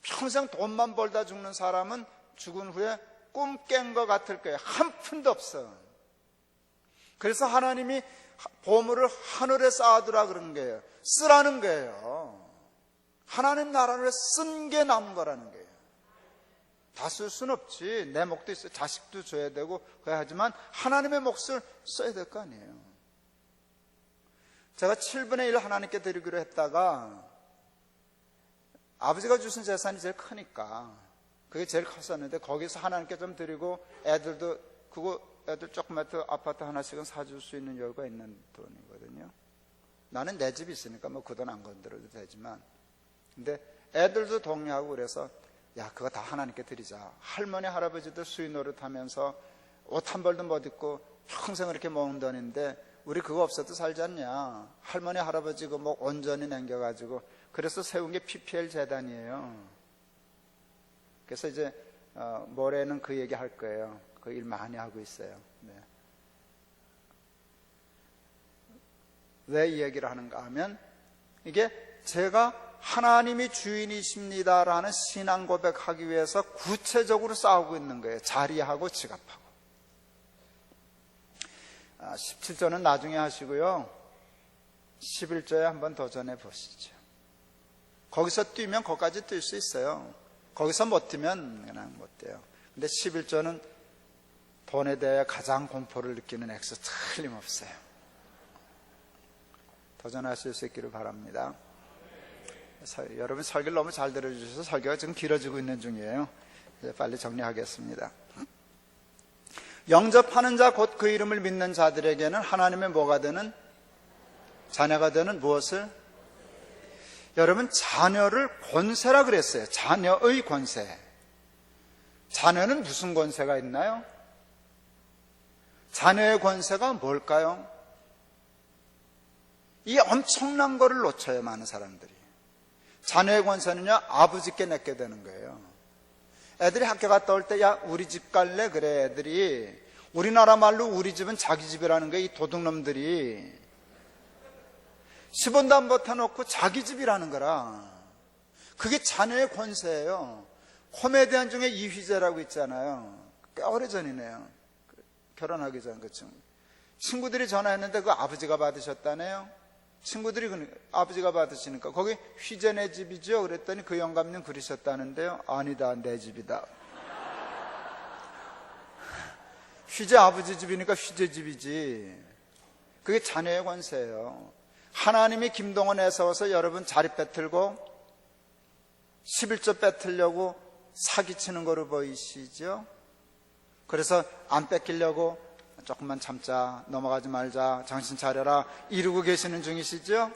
평생 돈만 벌다 죽는 사람은 죽은 후에 꿈 깬 것 같을 거예요. 한 푼도 없어. 그래서 하나님이 보물을 하늘에 쌓아두라 그런 거예요. 쓰라는 거예요. 하나님 나라를 쓴 게 남은 거라는 거예요. 다 쓸 수는 없지. 내 목도 있어요. 자식도 줘야 되고 그래야 하지만 하나님의 몫을 써야 될 거 아니에요. 제가 7분의 1 하나님께 드리기로 했다가 아버지가 주신 재산이 제일 크니까 그게 제일 컸었는데 거기서 하나님께 좀 드리고 애들도 애들 조그맣게 아파트 하나씩은 사줄 수 있는 여유가 있는 돈이거든요. 나는 내 집이 있으니까 뭐 그 돈 안 건드려도 되지만, 근데 애들도 동의하고 그래서 야 그거 다 하나님께 드리자. 할머니 할아버지들 수의 노릇하면서 옷 한 벌도 못 입고 평생 이렇게 모은 돈인데 우리 그거 없어도 살지 않냐. 할머니 할아버지 그 뭐 온전히 남겨가지고 그래서 세운 게 PPL 재단이에요. 그래서 이제 모레는 그 얘기 할 거예요. 그 일 많이 하고 있어요. 네. 왜 이 얘기를 하는가 하면 이게 제가 하나님이 주인이십니다라는 신앙 고백하기 위해서 구체적으로 싸우고 있는 거예요. 자리하고 지갑하고. 17조는 나중에 하시고요. 11조에 한번 도전해 보시죠. 거기서 뛰면 거기까지 뛸 수 있어요. 거기서 못 뛰면 그냥 못 돼요. 근데 11조는 돈에 대해 가장 공포를 느끼는 엑스 틀림없어요. 도전하실 수 있기를 바랍니다. 여러분 설교를 너무 잘 들어주셔서 설교가 지금 길어지고 있는 중이에요. 빨리 정리하겠습니다. 영접하는 자 곧 그 이름을 믿는 자들에게는 하나님의 뭐가 되는? 자녀가 되는 무엇을? 여러분 자녀를 권세라 그랬어요. 자녀의 권세. 자녀는 무슨 권세가 있나요? 자녀의 권세가 뭘까요? 이 엄청난 거를 놓쳐요. 많은 사람들이. 자녀의 권세는요 아버지께 내게 되는 거예요. 애들이 학교 갔다 올 때 야 우리 집 갈래? 그래. 애들이 우리나라 말로 우리 집은 자기 집이라는 거예요. 이 도둑놈들이 10원도 안 버텨놓고 자기 집이라는 거라. 그게 자녀의 권세예요. 코미디언 중에 이휘재라고 있잖아요. 꽤 오래전이네요. 결혼하기 전 그 친구들이 전화했는데 그 아버지가 받으셨다네요. 친구들이 아버지가 받으시니까 거기 휘재네 집이죠? 그랬더니 그 영감님 그러셨다는데요. 아니다, 내 집이다. 휘재 아버지 집이니까 휘재 집이지. 그게 자녀의 권세예요. 하나님이 김동원 애서워서 여러분 자리 뺏들고 11조 뺏으려고 사기치는 거로 보이시죠? 그래서 안 뺏기려고 조금만 참자, 넘어가지 말자, 정신 차려라 이러고 계시는 중이시죠?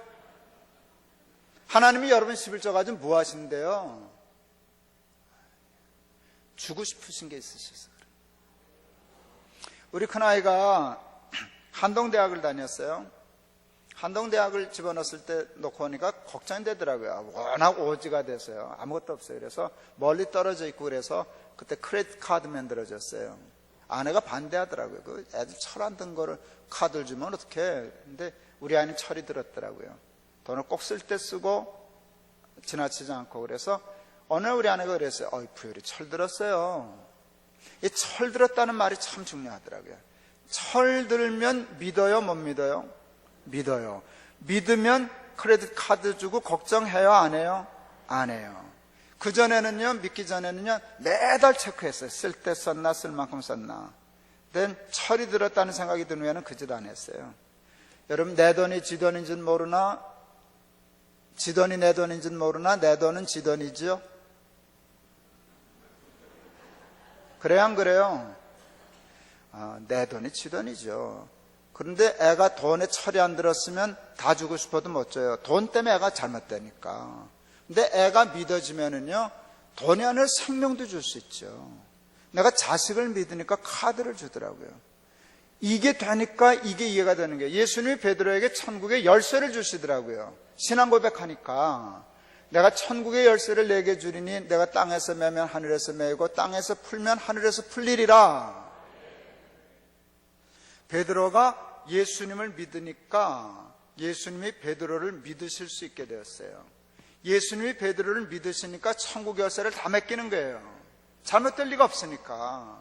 하나님이 여러분 11조 가지고 뭐 하시는데요? 주고 싶으신 게 있으셔서 그래요. 우리 큰아이가 한동대학을 다녔어요. 한동대학을 집어넣었을 때 놓고 오니까 걱정이 되더라고요. 워낙 오지가 돼서요. 아무것도 없어요. 그래서 멀리 떨어져 있고 그래서 그때 크레딧 카드 만들어줬어요. 아내가 반대하더라고요. 그 애들 철 안 든 거를 카드를 주면 어떡해. 근데 우리 아이는 철이 들었더라고요. 돈을 꼭 쓸 때 쓰고 지나치지 않고. 그래서 어느 날 우리 아내가 그랬어요. 부열이 철 들었어요. 이 철 들었다는 말이 참 중요하더라고요. 철 들면 믿어요, 못 믿어요? 믿어요. 믿으면 크레딧 카드 주고 걱정해요, 안 해요? 안 해요. 그전에는요, 믿기 전에는요, 매달 체크했어요. 쓸 때 썼나, 쓸 만큼 썼나. 근데 철이 들었다는 생각이 들면은 그 짓 안 했어요. 여러분, 내 돈이 지 돈인지는 모르나, 지 돈이 내 돈인지는 모르나, 내 돈은 지 돈이죠? 그래요, 안 그래요? 내 돈이 지 돈이죠. 그런데 애가 돈에 철이 안 들었으면 다 주고 싶어도 못 줘요. 돈 때문에 애가 잘못되니까. 근데 애가 믿어지면은요, 돈이 아니라 생명도 줄 수 있죠. 내가 자식을 믿으니까 카드를 주더라고요. 이게 되니까 이게 이해가 되는 거예요. 예수님이 베드로에게 천국의 열쇠를 주시더라고요. 신앙 고백하니까 내가 천국의 열쇠를 내게 주리니 내가 땅에서 매면 하늘에서 매고 땅에서 풀면 하늘에서 풀리리라. 베드로가 예수님을 믿으니까 예수님이 베드로를 믿으실 수 있게 되었어요. 예수님이 베드로를 믿으시니까 천국 열쇠를 다 맡기는 거예요. 잘못될 리가 없으니까.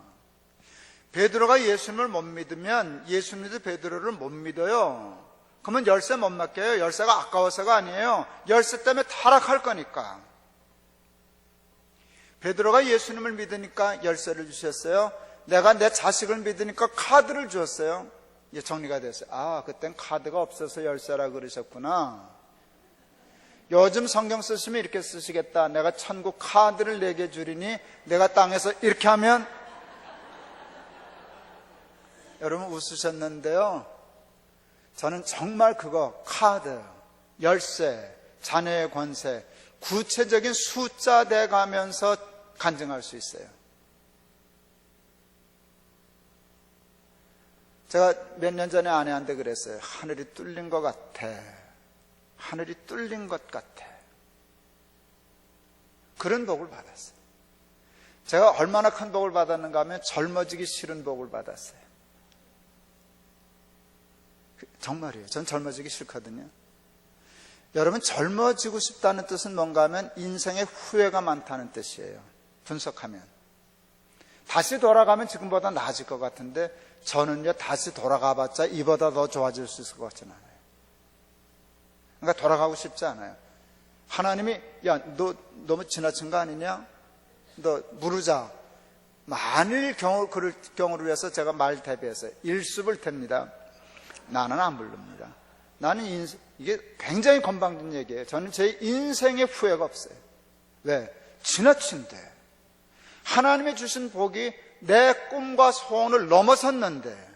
베드로가 예수님을 못 믿으면 예수님도 베드로를 못 믿어요. 그러면 열쇠 못 맡겨요. 열쇠가 아까워서가 아니에요. 열쇠 때문에 타락할 거니까. 베드로가 예수님을 믿으니까 열쇠를 주셨어요. 내가 내 자식을 믿으니까 카드를 주었어요. 이제 정리가 됐어요. 그땐 카드가 없어서 열쇠라 그러셨구나. 요즘 성경 쓰시면 이렇게 쓰시겠다. 내가 천국 카드를 내게 주리니 내가 땅에서 이렇게 하면 여러분 웃으셨는데요. 저는 정말 그거 카드, 열쇠, 자녀의 권세 구체적인 숫자 돼 가면서 간증할 수 있어요. 제가 몇 년 전에 아내한테 그랬어요. 하늘이 뚫린 것 같아. 하늘이 뚫린 것 같아. 그런 복을 받았어요. 제가 얼마나 큰 복을 받았는가 하면 젊어지기 싫은 복을 받았어요. 정말이에요. 전 젊어지기 싫거든요. 여러분, 젊어지고 싶다는 뜻은 뭔가 하면 인생에 후회가 많다는 뜻이에요. 분석하면 다시 돌아가면 지금보다 나아질 것 같은데 저는요, 다시 돌아가봤자 이보다 더 좋아질 수 있을 것 같지는 않아요. 그러니까 돌아가고 싶지 않아요. 하나님이 너 너무 지나친 거 아니냐? 너 부르자. 만일 그럴 경우를 위해서 제가 말 대비해서 일습을 탭니다. 나는 안 부릅니다. 나는 이게 굉장히 건방진 얘기예요. 저는 제 인생에 후회가 없어요. 왜? 지나친데 하나님이 주신 복이 내 꿈과 소원을 넘어섰는데,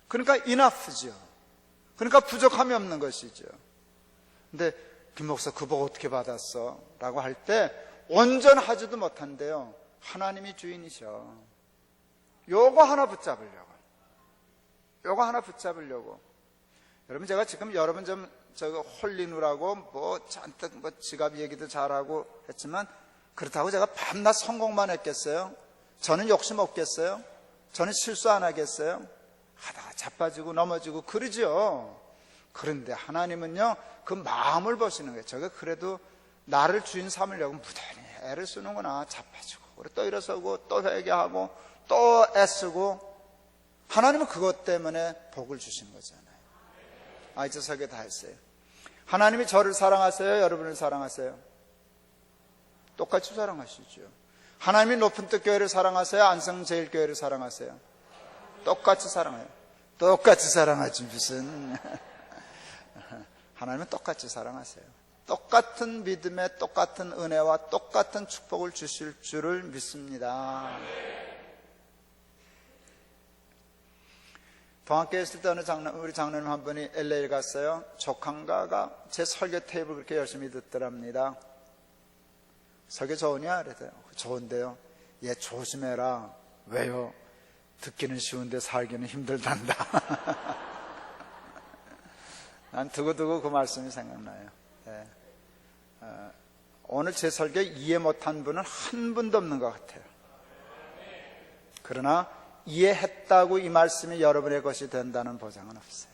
그러니까 enough죠. 그러니까 부족함이 없는 것이죠. 근데 김 목사 그 복 어떻게 받았어? 라고 할 때 온전하지도 못한데요, 하나님이 주인이셔. 요거 하나 붙잡으려고. 여러분, 제가 지금 여러분 좀 홀리누라고 잔뜩 지갑 얘기도 잘하고 했지만, 그렇다고 제가 밤낮 성공만 했겠어요? 저는 욕심 없겠어요? 저는 실수 안 하겠어요? 하다가 자빠지고 넘어지고 그러죠. 그런데 하나님은요, 그 마음을 보시는 거예요. 저게 그래도 나를 주인 삼으려고 무단히 애를 쓰는구나. 자빠지고 그리고 또 일어서고 또 회개하고 또 애쓰고. 하나님은 그것 때문에 복을 주신 거잖아요. 이제 설교 다 했어요. 하나님이 저를 사랑하세요? 여러분을 사랑하세요? 똑같이 사랑하시죠. 하나님이 높은 뜻 교회를 사랑하세요? 안성제일교회를 사랑하세요? 똑같이 사랑해요. 똑같이 사랑하지 무슨. 하나님은 똑같이 사랑하세요. 똑같은 믿음에 똑같은 은혜와 똑같은 축복을 주실 줄을 믿습니다. 동학교에 있을 때 우리 장로님 한 분이 LA에 갔어요. 조카인가가 제 설교 테이프를 그렇게 열심히 듣더랍니다. 설교 좋으냐? 그래서요. 좋은데요. 얘 조심해라. 왜요? 듣기는 쉬운데 살기는 힘들단다. 난 두고두고 그 말씀이 생각나요. 네. 오늘 제 설교 이해 못한 분은 한 분도 없는 것 같아요. 그러나 이해했다고 이 말씀이 여러분의 것이 된다는 보장은 없어요.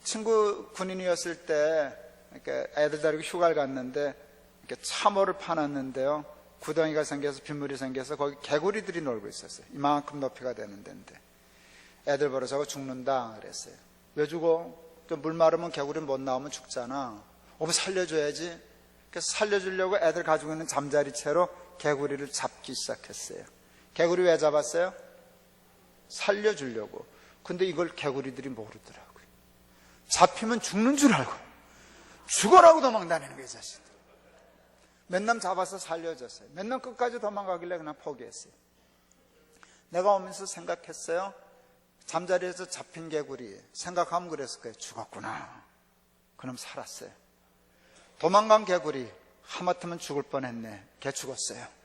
친구 군인이었을 때 이렇게 애들 데리고 휴가를 갔는데 이렇게 참호를 파놨는데요. 구덩이가 생겨서 빗물이 생겨서 거기 개구리들이 놀고 있었어요. 이만큼 높이가 되는 데인데 애들 보러 저거 죽는다 그랬어요. 왜 죽어? 물 마르면 개구리 못 나오면 죽잖아. 살려줘야지. 그래서 살려주려고 애들 가지고 있는 잠자리채로 개구리를 잡기 시작했어요. 개구리 왜 잡았어요? 살려주려고. 근데 이걸 개구리들이 모르더라고요. 잡히면 죽는 줄 알고 죽어라고 도망다니는 거예요, 자신들. 맨날 잡아서 살려줬어요. 맨날 끝까지 도망가길래 그냥 포기했어요. 내가 오면서 생각했어요. 잠자리에서 잡힌 개구리 생각하면 그랬을 거예요. 죽었구나. 그럼 살았어요. 도망간 개구리 하마터면 죽을 뻔했네. 걔 죽었어요.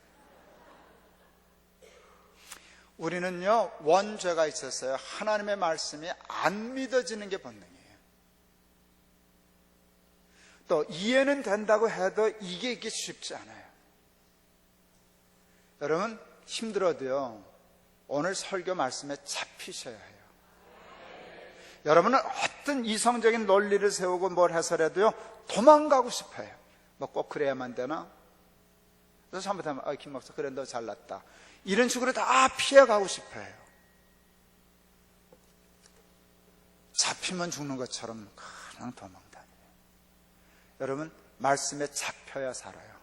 우리는요, 원죄가 있었어요. 하나님의 말씀이 안 믿어지는 게 본능이에요. 또 이해는 된다고 해도 이게 쉽지 않아요. 여러분 힘들어도요, 오늘 설교 말씀에 잡히셔야 해요. 여러분은 어떤 이성적인 논리를 세우고 뭘 해서라도요 도망가고 싶어요. 뭐 꼭 그래야만 되나? 그래서 잘못하면 김 목사 그래 너 잘났다 이런 식으로 다 피해가고 싶어요. 잡히면 죽는 것처럼 그냥 도망다녀요. 여러분 말씀에 잡혀야 살아요.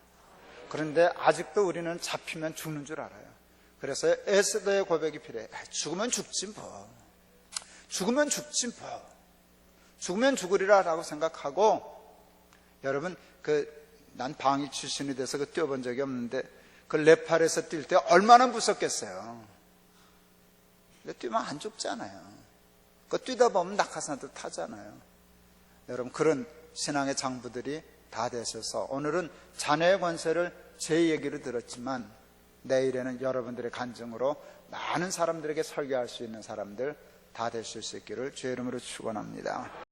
그런데 아직도 우리는 잡히면 죽는 줄 알아요. 그래서 에스더의 고백이 필요해요. 죽으면 죽지 뭐. 죽으면 죽지 뭐. 죽으면 죽으리라 라고 생각하고, 여러분 난 방위 출신이 돼서 뛰어본 적이 없는데 그 네팔에서 뛸 때 얼마나 무섭겠어요. 뛰면 안 죽잖아요. 뛰다 보면 낙하산도 타잖아요. 여러분 그런 신앙의 장부들이 다 되셔서 오늘은 자녀의 권세를 제 얘기로 들었지만 내일에는 여러분들의 간증으로 많은 사람들에게 설교할 수 있는 사람들 다 되실 수 있기를 주의 이름으로 축원합니다.